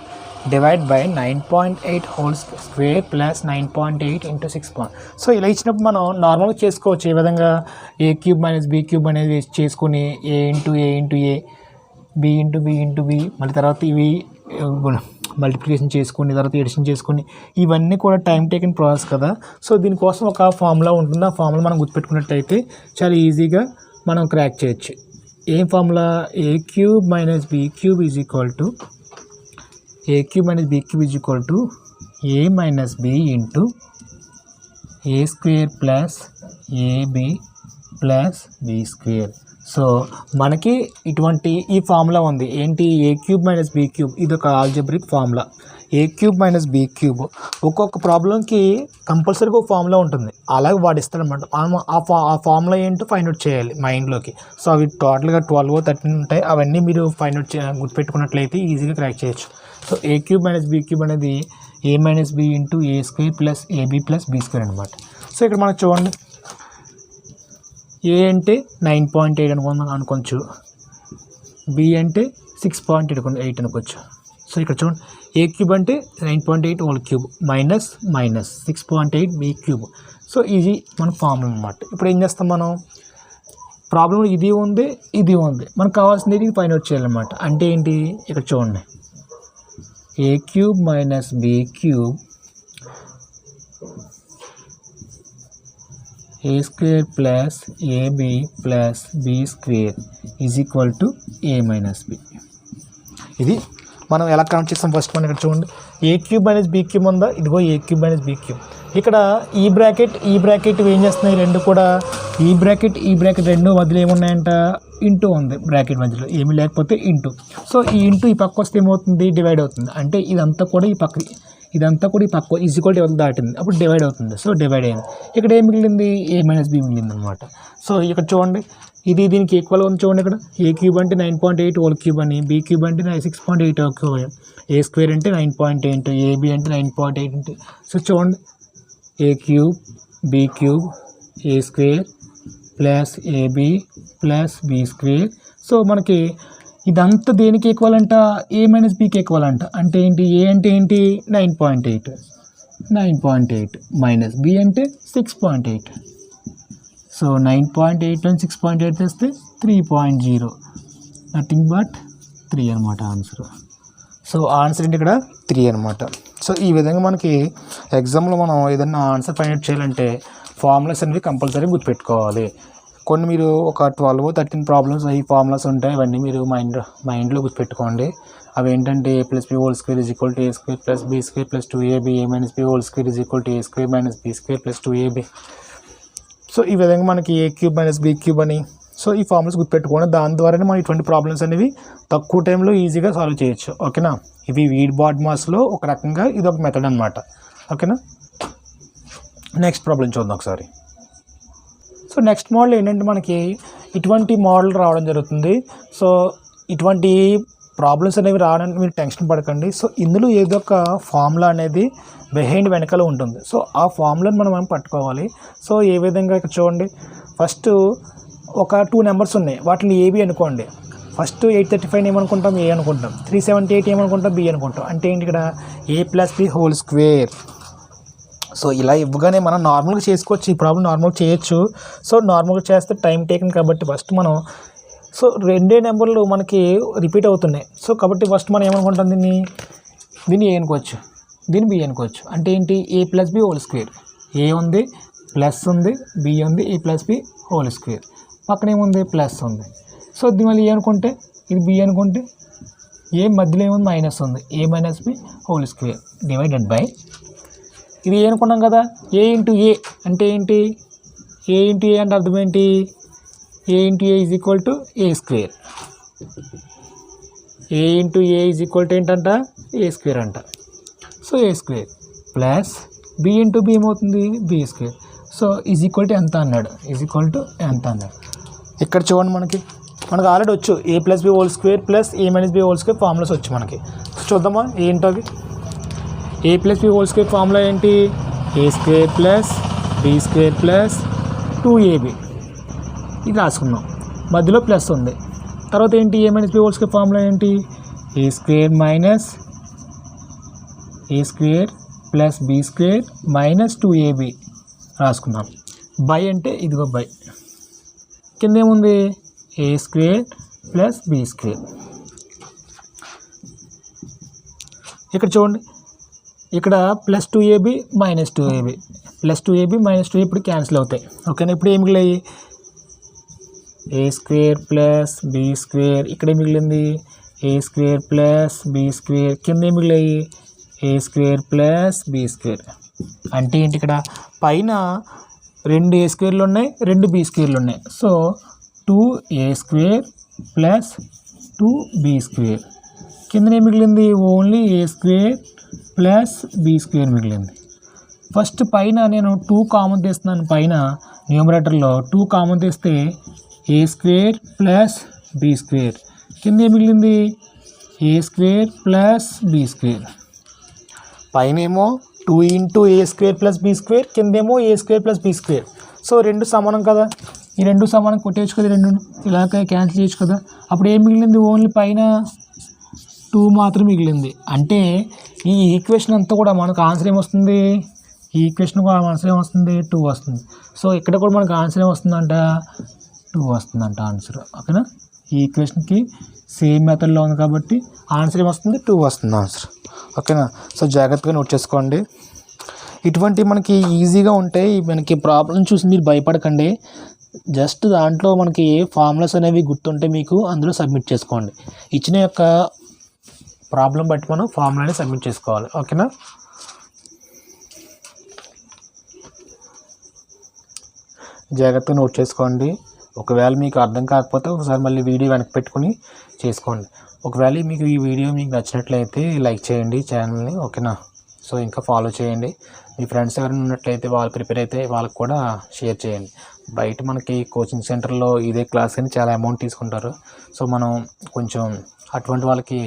divide by 9.8 whole square + 9.8 × 6. So ఇలా ఇచ్చినప్పుడు మనం నార్మల్గా చేసుకోవచ్చు. ఏ విధంగా a³ - b³ అనేది చేసుకుని a × a × a b × b × b మళ్ళీ తర్వాత ఇవి మల్టిప్లికేషన్ చేసుకుని తర్వాత ఎడిషన్ చేసుకుని ఇవన్నీ కూడా టైం టేకింగ్ ప్రాసెస్ కదా. సో దీనికోసం ఒక ఫార్ములా ఉంటుంది. ఆ ఫార్ములా మనం గుర్తుపెట్టుకున్నట్టయితే చాలా ఈజీగా మనం క్రాక్ చేయొచ్చు. ఏం formula, a³ - b³ = a³ - b³ = a - b × a² + b². So మనకి ఇటువంటి ఈ ఫార్ములా ఉంది. ఏంటి, a³ - b³ ఇది ఒక ఆల్జబ్రిక్ ఫార్ములా. a³ - b³ ఒక్కొక్క ప్రాబ్లంకి కంపల్సరీగా ఒక ఫార్ములా ఉంటుంది. అలాగే వాడిస్తాడనమాట. ఆ ఫార్ములా ఏంటో ఫైండ్ అవుట్ చేయాలి మైండ్లోకి. సో అవి టోటల్గా 12 or 13 ఉంటాయి. అవన్నీ మీరు ఫైండ్ అవుట్ గుర్తుపెట్టుకున్నట్లయితే ఈజీగా క్రాక్ చేయొచ్చు. సో a³ - b³ అనేది a - b × a² + ab + b² అనమాట. సో ఇక్కడ మనకు చూడండి, ఏ అంటే 9.8 అనుకోవచ్చు, బి అంటే 6.8 అనుకోవచ్చు. సో ఇక్కడ చూడండి, ఏ క్యూబ్ అంటే 9.8 whole cube minus 6.8 B cube. So ఇది మన ఫార్ములా అనమాట. ఇప్పుడు ఏం చేస్తాం మనం, ప్రాబ్లం ఇది ఉంది, ఇది ఉంది, మనకు కావాల్సింది ఇది ఫైండ్ అవుట్ చేయాలన్నమాట. అంటే ఏంటి, ఇక్కడ చూడండి, A cube minus B cube A square plus AB plus B square is equal to A minus B. ఇది మనం ఎలా కౌంట్ చేస్తాం, ఫస్ట్ మనం ఇక్కడ చూడండి, A cube minus B cube ఉందా, ఇదిగో A cube minus B cube. ఇక్కడ ఈ బ్రాకెట్ ఏం చేస్తున్నాయి, రెండు కూడా ఈ బ్రాకెట్ రెండు మధ్యలో ఏమున్నాయంట, ఇంటూ ఉంది, బ్రాకెట్ మధ్యలో ఏమీ లేకపోతే ఇంటూ. సో ఈ ఇంటూ ఈ పక్క వస్తే ఏమవుతుంది, డివైడ్ అవుతుంది. అంటే ఇదంతా కూడా ఈ పక్క ఈక్వల్ టు దాటింది, అప్పుడు డివైడ్ అవుతుంది. సో డివైడ్ అయింది. ఇక్కడ ఏం మిగిలింది, ఏ మైనస్ బి మిగిలింది అనమాట. సో ఇక్కడ చూడండి, ఇది దీనికి ఈక్వల్ ఉంది చూడండి. ఇక్కడ ఏ క్యూబ్ అంటే 9.8 హోల్ క్యూబ్ అని, బి క్యూబ్ అంటే 6.8 హోల్ క్యూబ్, ఏ స్క్వేర్ అంటే 9.8, ఏబి అంటే 9.8. సో చూడండి, A cube B cube A square plus AB plus B square. So మనకి ఇదంతా దేనికి ఈక్వల్ అంట, ఏ మైనస్ బికి ఈక్వల్ అంట. అంటే ఏంటి, ఏ అంటే ఏంటి 9.8 మైనస్ బి అంటే 6.8. సో 9.8 నుంచి 6.8 చేస్తే 3.0, నథింగ్ బట్ 3 అనమాట ఆన్సర్. సో ఆన్సర్ ఏంటి ఇక్కడ 3 అనమాట. సో ఈ విధంగా మనకి ఎగ్జామ్లో మనం ఏదైనా ఆన్సర్ ఫైండ్ అవుట్ చేయాలంటే ఫార్ములాస్ అనేవి కంపల్సరీ గుర్తుపెట్టుకోవాలి. కొన్ని మీరు ఒక 12-13 ప్రాబ్లమ్స్ ఈ ఫార్ములాస్ ఉంటాయి, అవన్నీ మీరు మైండ్లో గుర్తుపెట్టుకోండి. అవి ఏంటంటే A plus B whole square is equal to A square plus B square plus 2ab, A minus B whole square is equal to A square minus B square plus 2ab. So ఈ విధంగా మనకి A cube minus B cube అని, so ఈ formulas గుర్తుపెట్టుకోండి. దాని ద్వారానే మనం ఇటువంటి ప్రాబ్లమ్స్ అనేవి తక్కువ టైంలో ఈజీగా సాల్వ్ చేయొచ్చు. ఓకేనా, ఇవి వీడ్ బాడ్ మాస్లో ఒక రకంగా ఇది ఒక మెథడ్ అనమాట. ఓకేనా, నెక్స్ట్ ప్రాబ్లం చూద్దాం ఒకసారి. సో నెక్స్ట్ మోడల్ ఏంటంటే మనకి ఇటువంటి మోడల్ రావడం జరుగుతుంది. సో ఇటువంటి ప్రాబ్లమ్స్ అనేవి రావడానికి మీరు టెన్షన్ పడకండి. సో ఇందులో ఏదో ఒక ఫార్ములా అనేది వెనకాల ఉంటుంది. సో ఆ ఫార్ములాని మనం పట్టుకోవాలి. సో ఏ విధంగా, ఇక్కడ చూడండి, ఫస్ట్ ఒక 2 నెంబర్స్ ఉన్నాయి, వాటిని ఏబి అనుకోండి. ఫస్ట్ 835 ఏమనుకుంటాం, ఏ అనుకుంటాం. 378 ఏమనుకుంటాం, బి అనుకుంటాం. అంటే ఏంటి, ఇక్కడ A plus B whole square. So ఇలా ఇవ్వగానే మనం నార్మల్గా చేసుకోవచ్చు, ఈ ప్రాబ్లం నార్మల్గా చేయొచ్చు. సో నార్మల్గా చేస్తే టైం టేకన్ కాబట్టి ఫస్ట్ మనం, సో 2 నెంబర్లు మనకి రిపీట్ అవుతున్నాయి. సో కాబట్టి ఫస్ట్ మనం ఏమనుకుంటాం, దీన్ని ఏ అనుకోవచ్చు, దీన్ని బి అనుకోవచ్చు. అంటే ఏంటి, ఏ ప్లస్ బి హోల్ స్క్వేర్, ఏ ఉంది ప్లస్ ఉంది, బి ఉంది, ఏ ప్లస్ బి హోల్ స్క్వేర్, పక్కన ఏముంది ప్లస్ ఉంది. సో దీని మళ్ళీ ఏ అనుకుంటే, ఇది బి అనుకుంటే, ఏ మధ్యలో ఏముంది మైనస్ ఉంది, A minus B whole square divided by, ఇది ఏ అనుకున్నాం కదా, ఏ ఇంటూ ఏ అంటే ఏంటి, ఏ ఇంటూ ఏ అంటే అర్థం ఏంటి, A into A is equal to A square. A into A is equal to ఏంటంట, ఏ స్క్వేర్ అంట. So A square plus B into B ఏమవుతుంది, B square. So is equal to ఎంత అన్నాడు, is equal to ఎంత అన్నాడు. ఇక్కడ చూడండి, మనకి ఆల్రెడీ వచ్చు A plus B whole square plus A minus B whole square formulas వచ్చు మనకి. చూద్దామా ఏంటో అవి. A plus B whole square formula ఏంటి, A square plus B square plus 2ab, ఇది రాసుకున్నాం, మధ్యలో ప్లస్ ఉంది. తర్వాత ఏంటి, A minus B whole square formula ఏంటి, A square minus A square plus B square minus 2ab రాసుకున్నాం. బై అంటే ఇదిగో బై, కింద ఏముంది A square plus B square. ఇక్కడ చూడండి, ఇక్కడ plus 2ab minus 2ab, plus 2ab minus 2 ఇప్పుడు క్యాన్సిల్ అవుతాయి. ఓకేనా, ఇప్పుడు ఏం మిగిలాయి, ఏ స్క్వేర్ ప్లస్ బి స్క్వేర్, ఇక్కడే మిగిలింది A square plus B square, కింద ఏం మిగిలాయి ఏ స్క్వేర్ ప్లస్ బి స్క్వేర్. అంటే ఏంటి, ఇక్కడ పైన 2 ఏ స్క్వేర్లు ఉన్నాయి, 2 బి స్క్వేర్లు ఉన్నాయి. So 2a square plus 2b square, కింద ఏం మిగిలింది ఓన్లీ ఏ స్క్వేర్ ప్లస్ బి స్క్వేర్ మిగిలింది. ఫస్ట్ పైన నేను 2 కామన్ తీస్తున్నాను, పైన న్యూమరేటర్లో 2 కామన్ తీస్తే A square plus B square, కింద ఏం మిగిలింది A square plus B square. పైన ఏమో 2 into A square plus B square, కిందేమో A square plus B square. So రెండు సమానం కదా, ఈ రెండు సమానం కొట్టేయచ్చు కదా, రెండు ఇలాగ క్యాన్సిల్ చేయొచ్చు కదా. అప్పుడు ఏం మిగిలింది, ఓన్లీ పైన 2 మాత్రం మిగిలింది. అంటే ఈ ఈక్వేషన్ అంతా కూడా మనకు ఆన్సర్ ఏమొస్తుంది, ఈ ఈక్వేషన్ కూడా ఆన్సర్ ఏమొస్తుంది, 2 వస్తుంది. సో ఇక్కడ కూడా మనకు ఆన్సర్ ఏమొస్తుందంట, 2 వస్తుందంట ఆన్సర్. ఓకేనా, ఈ ఈక్వేషన్కి సేమ్ మెథడ్లో ఉంది కాబట్టి ఆన్సర్ ఏమొస్తుంది, 2 వస్తుంది ఆన్సర్. ఓకేనా, సో జాగ్రత్తగా నోట్ చేసుకోండి. ఇటువంటి మనకి ఈజీగా ఉంటాయి. మనకి ప్రాబ్లం చూసి మీరు భయపడకండి. జస్ట్ దాంట్లో మనకి ఫార్ములాస్ అనేవి గుర్తుంటే మీకు అందులో సబ్మిట్ చేసుకోండి. ఇచ్చిన యొక్క ప్రాబ్లం బట్టి మనం ఫార్ములాని సబ్మిట్ చేసుకోవాలి. ఓకేనా, జాగ్రత్తగా నోట్ చేసుకోండి. ఒకవేళ మీకు అర్థం కాకపోతే ఒకసారి మళ్ళీ వీడియో వెనక్కి పెట్టుకుని చేసుకోండి. ఒకవేళ మీకు ఈ వీడియో మీకు నచ్చినట్లయితే లైక్ చేయండి ఛానల్ని. ఓకేనా, సో ఇంకా ఫాలో చేయండి. మీ ఫ్రెండ్స్ ఎవరైనా ఉన్నట్లయితే వాళ్ళు ప్రిపేర్ అయితే వాళ్ళకి కూడా షేర్ చేయండి. బయట మనకి కోచింగ్ సెంటర్లో ఇదే క్లాస్ అని చాలా అమౌంట్ తీసుకుంటారు. సో మనం కొంచెం అటువంటి వాళ్ళకి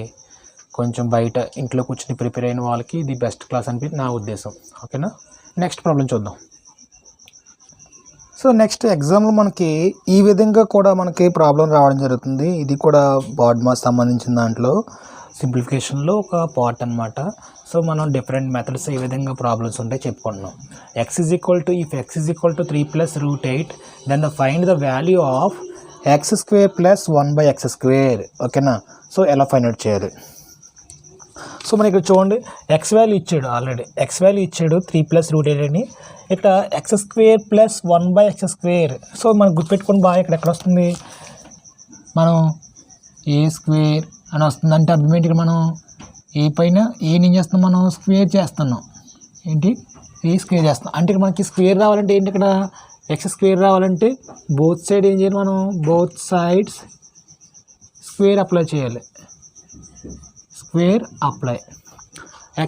కొంచెం బయట ఇంట్లో కూర్చొని ప్రిపేర్ అయిన వాళ్ళకి ఇది బెస్ట్ క్లాస్ అని నా ఉద్దేశం. ఓకేనా, నెక్స్ట్ ప్రాబ్లం చూద్దాం. సో నెక్స్ట్ ఎగ్జామ్లో మనకి ఈ విధంగా కూడా మనకి ప్రాబ్లం రావడం జరుగుతుంది. ఇది కూడా బాడ్ మాస్ సంబంధించిన దాంట్లో సింప్లిఫికేషన్లో ఒక పార్ట్ అనమాట. సో మనం డిఫరెంట్ మెథడ్స్ ఏ విధంగా ప్రాబ్లమ్స్ ఉంటాయి చెప్పుకుంటున్నాం. If x is equal to 3+√8 then find the value of x² + 1/x². ఓకేనా, సో ఎలా ఫైండ్ అవుట్ చేయాలి. సో మనం ఇక్కడ చూడండి, ఎక్స్ వాల్యూ ఇచ్చాడు, ఆల్రెడీ ఎక్స్ వాల్యూ ఇచ్చాడు 3+√8 అని. ఇక్కడ x² + 1/x². సో మనం గుర్తుపెట్టుకొని బాగా ఇక్కడ ఎక్కడ వస్తుంది, మనం a² అని వస్తుంది. అంటే అర్థం ఏంటి, మనం ఏ పైన ఏం చేస్తున్నాం, మనం స్క్వేర్ చేస్తున్నాం. ఏంటి, ఏ స్క్వేర్ చేస్తున్నాం. అంటే ఇక్కడ మనకి స్క్వేర్ రావాలంటే ఏంటి, ఇక్కడ x² రావాలంటే బోత్ సైడ్ ఏం చేయాలి, మనం బోత్ సైడ్స్ స్క్వేర్ అప్లై చేయాలి. Square apply.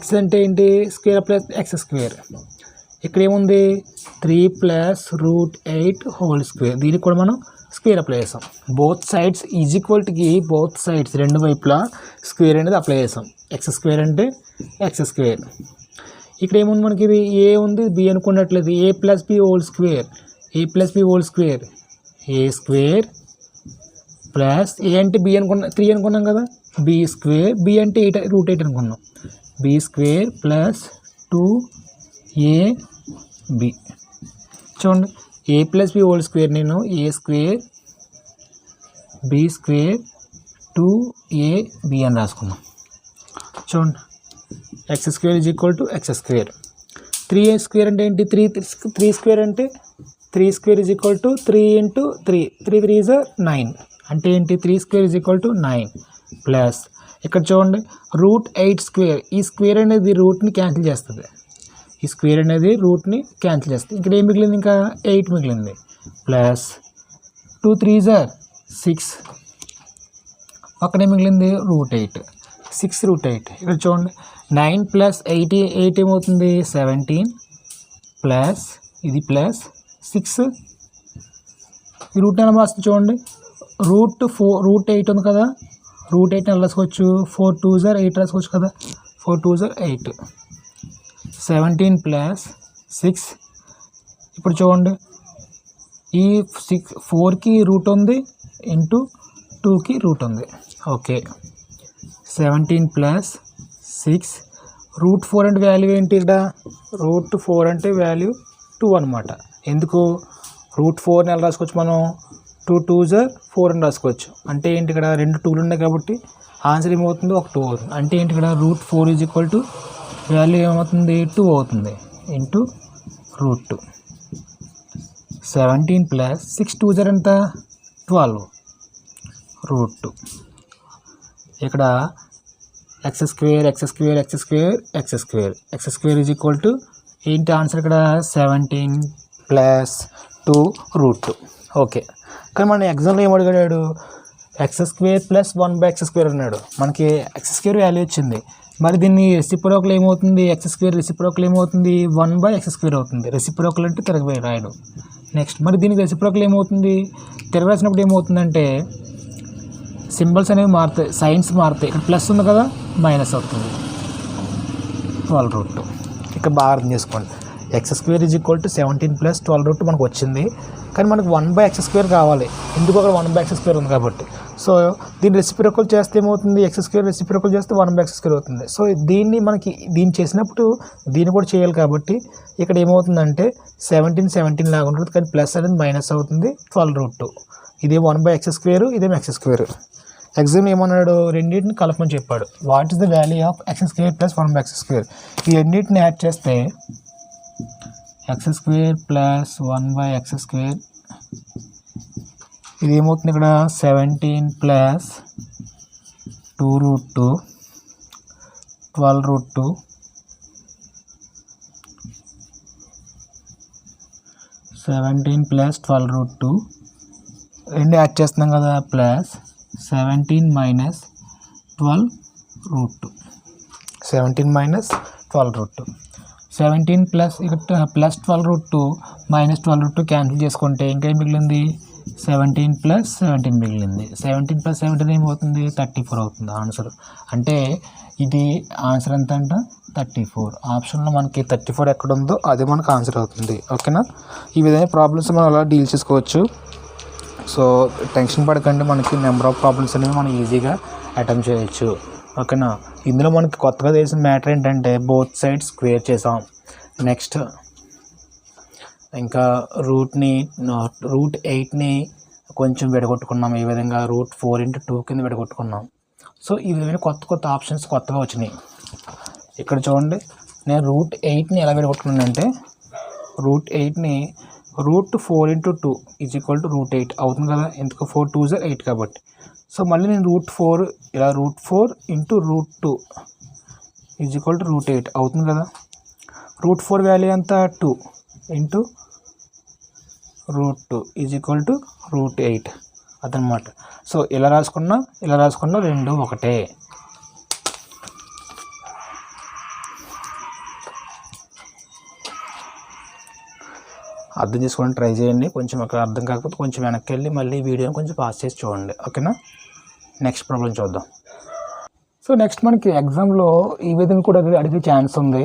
x అంటే ఏంటి, స్క్వేర్ అప్లై x². ఇక్కడ ఏముంది 3+√8² దీనికి కూడా మనం స్క్వేర్ అప్లై చేసాం. Both sides is equal Tuki both sides రెండు వైపులా స్క్వేర్ అనేది అప్లై చేసాం. x² అంటే x². ఇక్కడ ఏముంది మనకి, ఇది ఏ ఉంది, B అనుకున్నట్లేదు. a+b² a+b² a² plus ఏ అంటే బి అనుకున్నా 3 అనుకున్నాం కదా, b². బి అంటే √8 అనుకున్నాం. b² plus 2ab. చూడండి, a+b² నేను a² b² 2ab అని రాసుకున్నాం. చూడండి, x² is equal to x². 3a² అంటే ఏంటి, 3² అంటే 3² ఈజ్ ఈక్వల్ టు 3 × 3 3 3 is 9. అంటే ఏంటి, 3² ఈజ్ ఈక్వల్ టు 9 ప్లస్ ఇక్కడ చూడండి √8². ఈ స్క్వేర్ అనేది రూట్ని క్యాన్సిల్ చేస్తుంది. ఈ స్క్వేర్ అనేది రూట్ని క్యాన్సిల్ చేస్తుంది. ఇక్కడ ఏం మిగిలింది, ఇంకా 8 మిగిలింది. Plus 2 3 is 6. అక్కడే మిగిలింది √8 6√8. ఇక్కడ చూడండి 9 + 8 ఏమవుతుంది 17 ప్లస్ ఇది ప్లస్ 6. ఈ రూట్ నెంబర్ వస్తుంది చూడండి, √8 ఉంది కదా, √8 అని రాసుకోవచ్చు. 4 2s 8 రాసుకోవచ్చు కదా, 4 2s 8. 17 ప్లస్ 6. ఇప్పుడు చూడండి, ఈ 4కి రూట్ ఉంది, ఇంటూ 2కి రూట్ ఉంది. Okay, 17 plus 6. √4 అంటే వాల్యూ ఏంటి, ఇక్కడ √4 అంటే వాల్యూ 2 అనమాట. ఎందుకు √4 ఎలా రాసుకోవచ్చు మనం, 2 2s 4 అని రాసుకోవచ్చు. అంటే ఏంటి, ఇక్కడ 2 2లు ఉన్నాయి కాబట్టి ఆన్సర్ ఏమవుతుంది, ఒక 2 అవుతుంది. అంటే ఏంటి, ఇక్కడ √4 ఈజ్ ఈక్వల్ టు వాల్యూ ఏమవుతుంది 2 అవుతుంది, ఇంటూ √2. 17 ప్లస్ 6 2s ఎంత 12 √2. ఇక్కడ x² ఈజ్ ఈక్వల్ టు ఏంటి ఆన్సర్, ఇక్కడ 17 ప్లస్ 2 √2. ఓకే, కానీ మన ఎగ్జామ్లో ఏం అడిగాడు, x² + 1/x² అన్నాడు. మనకి x² వాల్యూ వచ్చింది. మరి దీన్ని రెసిప్రోకల్ ఏమవుతుంది, x² రెసిప్రోకల్ ఏమవుతుంది 1/x² అవుతుంది. రెసిప్రోకల్ అంటే తిరగబోయి రాయడం. నెక్స్ట్ మరి దీనికి రెసిప్రోకల్ ఏమవుతుంది, తిరగరాసినప్పుడు ఏమవుతుందంటే సింబల్స్ అనేవి మారుతాయి, సైన్స్ మారుతాయి. ఇక్కడ ప్లస్ ఉంది కదా, మైనస్ అవుతుంది 12 √2. ఇక్కడ బాగా అర్థం చేసుకోండి. x² is equal to 17 plus 12√2 మనకు వచ్చింది. కానీ మనకు 1/x² కావాలి, ఎందుకు అక్కడ 1/x² ఉంది కాబట్టి. సో దీన్ని రెసిప్రోకల్ చేస్తే ఏమవుతుంది, x² రెసిప్రోకల్ చేస్తే 1/x² అవుతుంది. సో దీన్ని చేసినప్పుడు దీన్ని కూడా చేయాలి కాబట్టి ఇక్కడ ఏమవుతుందంటే 17 లాగా ఉంటుంది, కానీ ప్లస్ అనేది మైనస్ అవుతుంది 12√2. ఇదే 1/x², ఇదేమో x². ఎగ్జామ్ ఏమన్నాడు, రెండింటిని కలపమని చెప్పాడు. What is the value of x² plus 1/x²? ఈ రెండింటిని యాడ్ చేస్తే x² ప్లస్ 1/x², ఇది ఏమవుతుంది ఇక్కడ 17 ప్లస్ 2√2 12√2 17 ప్లస్ 12√2 రెండు యాడ్ చేస్తున్నాం కదా, ప్లస్ 17 మైనస్ 12√2 17 మైనస్ 12√2 17 ప్లస్ ఇక్కడ ప్లస్ 12√2 మైనస్ 12√2 క్యాన్సిల్ చేసుకుంటే ఇంకా ఏం మిగిలింది, 17 ప్లస్ 17 మిగిలింది. 17 ప్లస్ 17 ఏమవుతుంది, 34 అవుతుంది ఆన్సర్. అంటే ఇది ఆన్సర్ ఎంత అంట, 34. ఆప్షన్లో మనకి 34 ఎక్కడ ఉందో అదే మనకు ఆన్సర్ అవుతుంది. ఓకేనా, ఈ విధంగా ప్రాబ్లమ్స్ మనం అలా డీల్ చేసుకోవచ్చు. సో టెన్షన్ పడకండి, మనకి నెంబర్ ఆఫ్ ప్రాబ్లమ్స్ అనేవి మనం ఈజీగా అటెంప్ట్ చేయొచ్చు. ఓకేనా, ఇందులో మనకి కొత్తగా తెలిసిన మ్యాటర్ ఏంటంటే బోత్ సైడ్స్ స్క్వేర్ చేసాం. నెక్స్ట్ ఇంకా రూట్ 8ని కొంచెం విడగొట్టుకున్నాం, ఈ విధంగా √4/2 కింద విడగొట్టుకున్నాం. సో ఈ విధమైన కొత్త ఆప్షన్స్ కొత్తగా వచ్చినాయి. ఇక్కడ చూడండి, నేను √8ని ఎలా విడగొట్టుకున్నానంటే √8ని √4/2 ఈజ్ ఈక్వల్ టు √8 అవుతుంది కదా, ఎందుకు 4 2 is 8 కాబట్టి. సో మళ్ళీ నేను √4 ఇలా √4 ఇంటూ √2 ఈజ్ ఈక్వల్ టు √8 అవుతుంది కదా. √4 వాల్యూ ఎంత, 2 ఇంటూ √2 ఈజ్ ఈక్వల్ టు √8 అదనమాట. సో ఇలా రాసుకున్నా రెండు ఒకటే. అర్థం చేసుకోవడానికి ట్రై చేయండి. కొంచెం అక్కడ అర్థం కాకపోతే కొంచెం వెనక్కి వెళ్ళి మళ్ళీ వీడియోని కొంచెం పాస్ చేసి చూడండి. ఓకేనా, నెక్స్ట్ ప్రాబ్లం చూద్దాం. సో నెక్స్ట్ మనకి ఎగ్జామ్లో ఈ విధంగా కూడా అడిగే ఛాన్స్ ఉంది.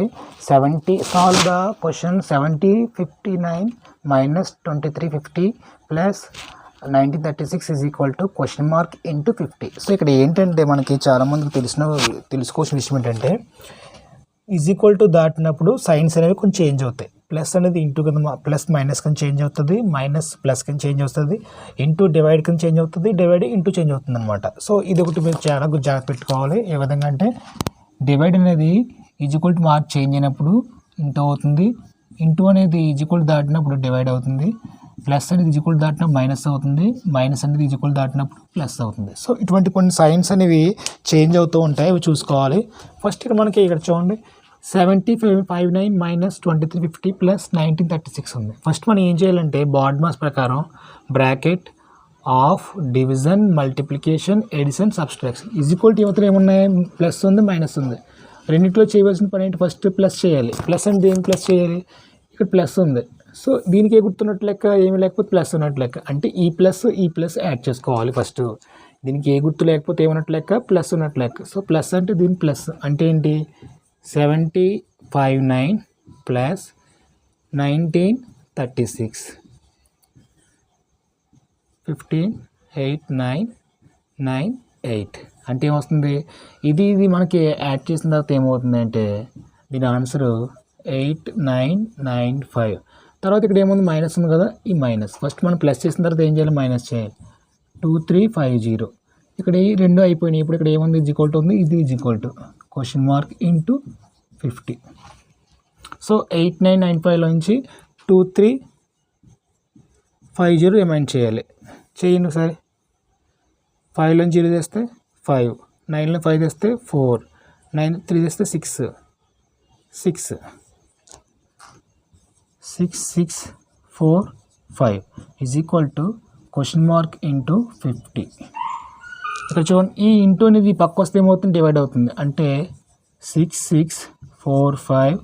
Solve the question 7059 minus 2350 plus 1936 is equal to (50). So ఇక్కడ ఏంటంటే మనకి చాలామందికి తెలుసుకోవాల్సిన విషయం ఏంటంటే ఈజ్ ఈక్వల్ టు దాటినప్పుడు సైన్స్ అనేవి కొంచెం చేంజ్ అవుతాయి. ప్లస్ అనేది ఇంటూ కింద ప్లస్ మైనస్ కింద చేంజ్ అవుతుంది, మైనస్ ప్లస్ కింద చేంజ్ అవుతుంది, ఇంటూ డివైడ్ కింద చేంజ్ అవుతుంది, డివైడ్ ఇంటూ చేంజ్ అవుతుంది అనమాట. సో ఇది ఒకటి మీరు చాలా జాగ్రత్త పెట్టుకోవాలి. ఏ విధంగా అంటే డివైడ్ అనేది is equal to mark change అయినప్పుడు ఇంటూ అవుతుంది, ఇంటూ అనేది ఈజ్ ఈక్వల్ దాటినప్పుడు డివైడ్ అవుతుంది, ప్లస్ అనేది ఈజ్ ఈక్వల్ దాటినప్పుడు మైనస్ అవుతుంది, మైనస్ అనేది ఈజ్ ఈక్వల్ దాటినప్పుడు ప్లస్ అవుతుంది. సో ఇటువంటి కొన్ని సైన్స్ అనేవి చేంజ్ అవుతూ ఉంటాయి, అవి చూసుకోవాలి. ఫస్ట్ ఇక్కడ మనకి ఇక్కడ చూడండి 7059 మైనస్ 2350 ప్లస్ 1936 ఉంది. ఫస్ట్ మనం ఏం చేయాలంటే బాడ్మాస్ ప్రకారం bracket of division multiplication addition subtraction is equal to యువతలు ఏమున్నాయి, ప్లస్ ఉంది మైనస్ ఉంది. రెండింటిలో చేయవలసిన పని ఏంటి, ఫస్ట్ ప్లస్ చేయాలి. ప్లస్ అంటే దేని ప్లస్ చేయాలి, ఇక్కడ ప్లస్ ఉంది. సో దీనికి ఏ గుర్తున్నట్టు లెక్క, ఏమి లేకపోతే ప్లస్ ఉన్నట్టు లెక్క. అంటే ఈ ప్లస్ యాడ్ చేసుకోవాలి ఫస్ట్. దీనికి ఏ గుర్తు లేకపోతే ఏమన్నట్టు లెక్క, ప్లస్ ఉన్నట్టు లెక్క. సో ప్లస్ అంటే దీని ప్లస్ అంటే ఏంటి, 7059 ప్లస్ 1936 158,998 అంటే ఏమొస్తుంది, ఇది మనకి యాడ్ చేసిన తర్వాత ఏమవుతుంది అంటే దీని ఆన్సరు 8995. తర్వాత ఇక్కడ ఏముంది, మైనస్ ఉంది కదా, ఈ మైనస్ ఫస్ట్ మనం ప్లస్ చేసిన తర్వాత ఏం చేయాలి, మైనస్ చేయాలి. 2350 ఇక్కడ ఈ రెండు అయిపోయినాయి. ఇప్పుడు ఇక్కడ ఏముంది, ఈజ్ ఈక్వల్ టు ఉంది, ఇది is equal to (into 50). So 8995 నుంచి 2350 రిమైండ్ చేయాలి. చేయండి ఒకసారి. 5లో 0 చేస్తే 5, 9లో 5 తెస్తే 4, 9 3 తెస్తే 6 6645 ఈజ్ ఈక్వల్ టు (ఇంటూ 50). ఇక్కడ చూడండి, ఈ ఇంటూ అనేది పక్క వస్తే ఏమవుతుంది, డివైడ్ అవుతుంది. అంటే 6645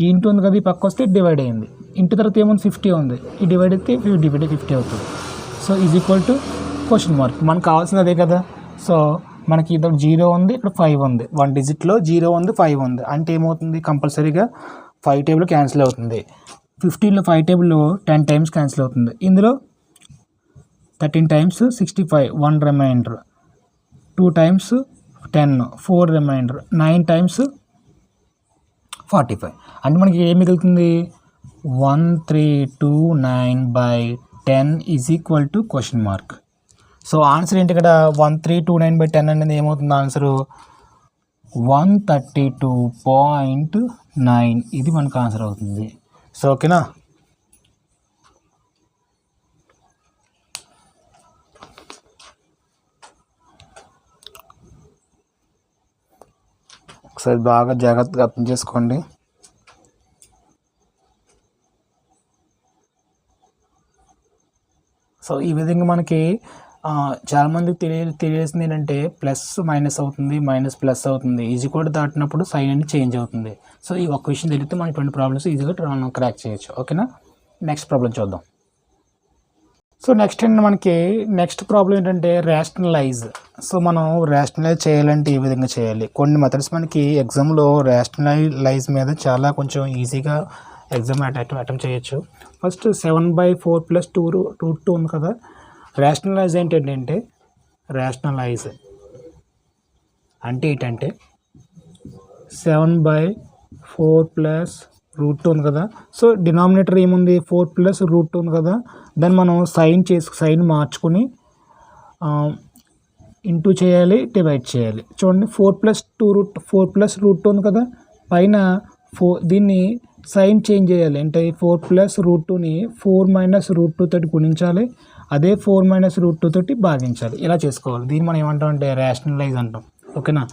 ఈ ఇంటూ ఉంది కదా, ఈ పక్క వస్తే డివైడ్ అయింది. ఇంటూ తర్వాత ఏముంది, 50 ఉంది, ఈ డివైడ్ అయితే 50 అవుతుంది. సో ఈజ్ ఈక్వల్ టు మనకు కావాల్సింది అదే కదా. సో మనకి ఇక్కడ 0 ఉంది, ఇక్కడ 5 ఉంది, 1 డిజిట్లో 0 ఉంది 5 ఉంది. అంటే ఏమవుతుంది, కంపల్సరీగా 5 టేబుల్ క్యాన్సిల్ అవుతుంది. 15లో 5 టేబుల్లో 10 టైమ్స్ క్యాన్సిల్ అవుతుంది. ఇందులో 13 times 65, 1 remainder, 2 times 10, 4 remainder, 9 times 45. అంటే మనకి ఏం మిగులుతుంది? 1329/10 is equal to question mark. So answer ఏంటి ఇక్కడ? 1329/10 అనేది ఏమవుతుంది ఆన్సరు? 132.9. ఇది మనకు ఆన్సర్ అవుతుంది. సో ఓకేనా? ఒకసారి బాగా జాగ్రత్తగా అర్థం చేసుకోండి. సో ఈ విధంగా మనకి చాలామందికి తెలియాల్సింది ఏంటంటే ప్లస్ మైనస్ అవుతుంది, మైనస్ ప్లస్ అవుతుంది, ఈజీ కూడా దాటినప్పుడు సైన్ అనేది చేంజ్ అవుతుంది. సో ఈ ఒక్క విషయం తెలిస్తే మన 20 ప్రాబ్లమ్స్ ఈజీగా మనం క్రాక్ చేయొచ్చు. ఓకేనా? నెక్స్ట్ ప్రాబ్లం చూద్దాం. సో నెక్స్ట్ ప్రాబ్లం ఏంటంటే రేషనలైజ్. సో మనం రేషనలైజ్ చేయాలంటే ఈ విధంగా చేయాలి. కొన్ని మెథడ్స్ మనకి ఎగ్జామ్లో రేషనలైజ్ మీద చాలా కొంచెం ఈజీగా ఎగ్జామ్ అటెంప్ట్ చేయొచ్చు. ఫస్ట్ 7/4 + 2√2 ఉంది కదా. రేషనలైజ్ ఏంటంటే రేషనలైజ్ అంటే ఏంటంటే 7/4 + √2 ఉంది కదా. సో డినామినేటర్ ఏముంది? 4 + √2 ఉంది కదా. దాన్ని మనం సైన్ మార్చుకొని ఇంటూ చేయాలి, డివైడ్ చేయాలి. చూడండి 4 + √2 ఉంది కదా. పైన దీన్ని సైన్ చేంజ్ చేయాలి. అంటే 4 + √2ని 4 - √2 తోటి గుణించాలి. అదే 4 - √2 తోటి భాగించాలి. ఇలా చేసుకోవాలి. దీన్ని మనం ఏమంటాం అంటే రేషనలైజ్ అంటాం. ఓకేనా?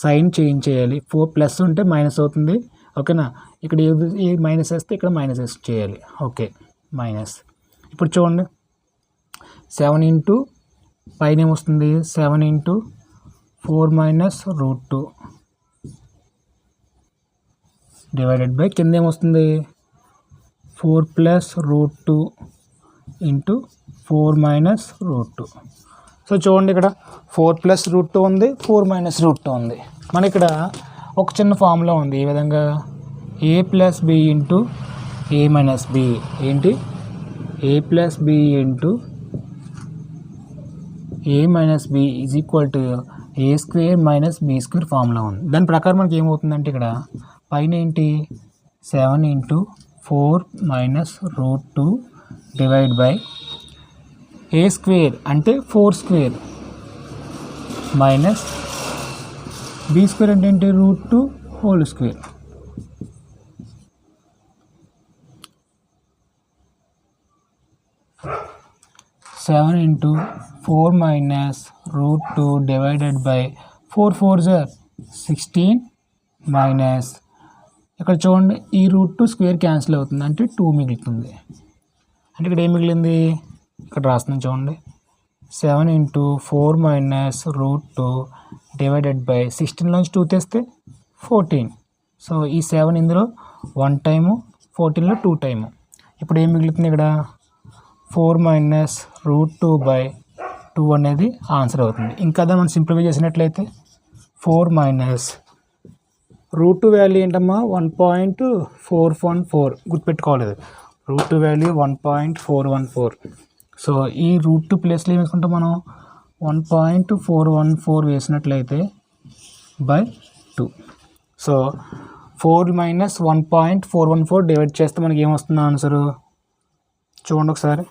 సైన్ చేంజ్ చేయాలి. 4 ప్లస్ ఉంటే మైనస్ అవుతుంది. ఓకేనా? ఇక్కడ ఏ మైనస్ వేస్తే ఇక్కడ మైనస్ వేసి చేయాలి. Okay, minus. ఇప్పుడు చూడండి 7 ఇంటూ పైన ఏమొస్తుంది? 7 × 4 - √2 డివైడెడ్ బై కింద ఏమొస్తుంది? 4 + √2 ఇంటూ 4 - √2. సో చూడండి ఇక్కడ 4 + √2 ఉంది, 4 - √2 ఉంది. మన ఇక్కడ ఒక చిన్న ఫార్ములా ఉంది. ఈ విధంగా a + b into a - b ఏంటి? a + b into a - b is equal to a² - b² formula ఉంది. దాని ప్రకారం మనకి ఏమవుతుందంటే ఇక్కడ పైన ఏంటి? 7 × 4 - √2 డివైడ్ బై a² అంటే 4² మైనస్ b² అంటే ఏంటి? √2 whole square. Seven into 4 - √2 divided by 4 × 4 = 16 minus ఇక్కడ చూడండి ఈ √2 స్క్వేర్ క్యాన్సిల్ అవుతుంది. అంటే 2 మిగులుతుంది. అంటే ఇక్కడ ఏం మిగిలింది? ఇక్కడ రాస్తున్నాను చూడండి 7 × 4 - √2 డివైడెడ్ బై 16లోంచి 2 తెస్తే 14. సో ఈ 7 ఇందులో 1 టైము, 14లో 2 టైము. ఇప్పుడు ఏం మిగులుతుంది? ఇక్కడ 4 - √2/2 అనేది ఆన్సర్ అవుతుంది. ఇంకా దాన్ని మనం సింప్లిఫై చేసినట్లయితే 4 - √2 వాల్యూ ఏంటమ్మా? 1.414. గుర్తుపెట్టుకోలేదు. √2 వాల్యూ 1.414. సో ఈ √2 ప్లేస్లో ఏం వేసుకుంటాం మనం? 1.414 వేసినట్లయితే బై 2. సో 4 - 1.414 డివైడ్ చేస్తే మనకి ఏమొస్తుంది ఆన్సరు? చూడండి ఒకసారి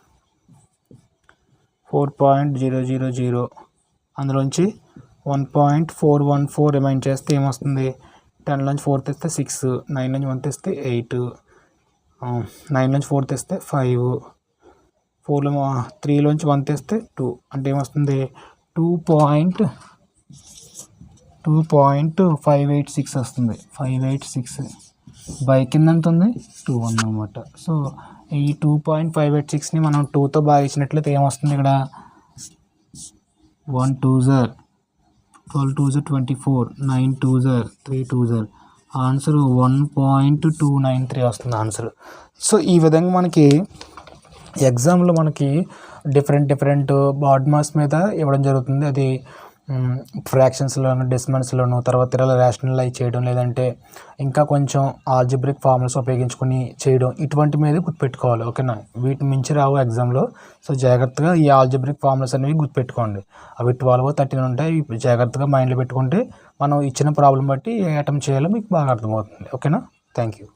4.000 అందులోంచి 1.414 రిమైండ్ చేస్తే ఏమొస్తుంది? 10లోంచి 4 తెస్తే 6, 9లోంచి 1 తెస్తే 8, 9లోంచి 4 తెస్తే 5, 3లోంచి 1 తెస్తే 2. అంటే ఏమొస్తుంది? 2.586 వస్తుంది. 586 బై కింద ఎంత ఉంది? 2 అన్నమాట. సో ఈ 2.586ని మనం 2తో భాగించినట్లయితే ఏమొస్తుంది? ఇక్కడ 1 2 * 12 2 * 24, 9 2 * 3 2 ఆన్సర్ 1.293 వస్తుంది ఆన్సర్. సో ఈ విధంగా మనకి ఎగ్జామ్లో మనకి డిఫరెంట్ బాడ్ మాస్ మీద ఇవ్వడం జరుగుతుంది. అది ఫ్రాక్షన్స్లోను, డెసిమల్స్లోను, తర్వాత ఇలా రేషనలైజ్ చేయడం, లేదంటే ఇంకా కొంచెం ఆల్జిబ్రిక్ ఫార్ములాస్ ఉపయోగించుకొని చేయడం, ఇటువంటి మీద గుర్తుపెట్టుకోవాలి. ఓకేనా, వీటి మించి రావు ఎగ్జామ్లో. సో జాగ్రత్తగా ఈ ఆల్జిబ్రిక్ ఫార్ములాస్ అనేవి గుర్తుపెట్టుకోండి. అవి 12 13 ఉంటాయి. జాగ్రత్తగా మైండ్లో పెట్టుకుంటే మనం ఇచ్చిన ప్రాబ్లం బట్టి ఏ అటెంప్ట్ చేయాలో మీకు బాగా అర్థమవుతుంది. ఓకేనా, థ్యాంక్ యూ.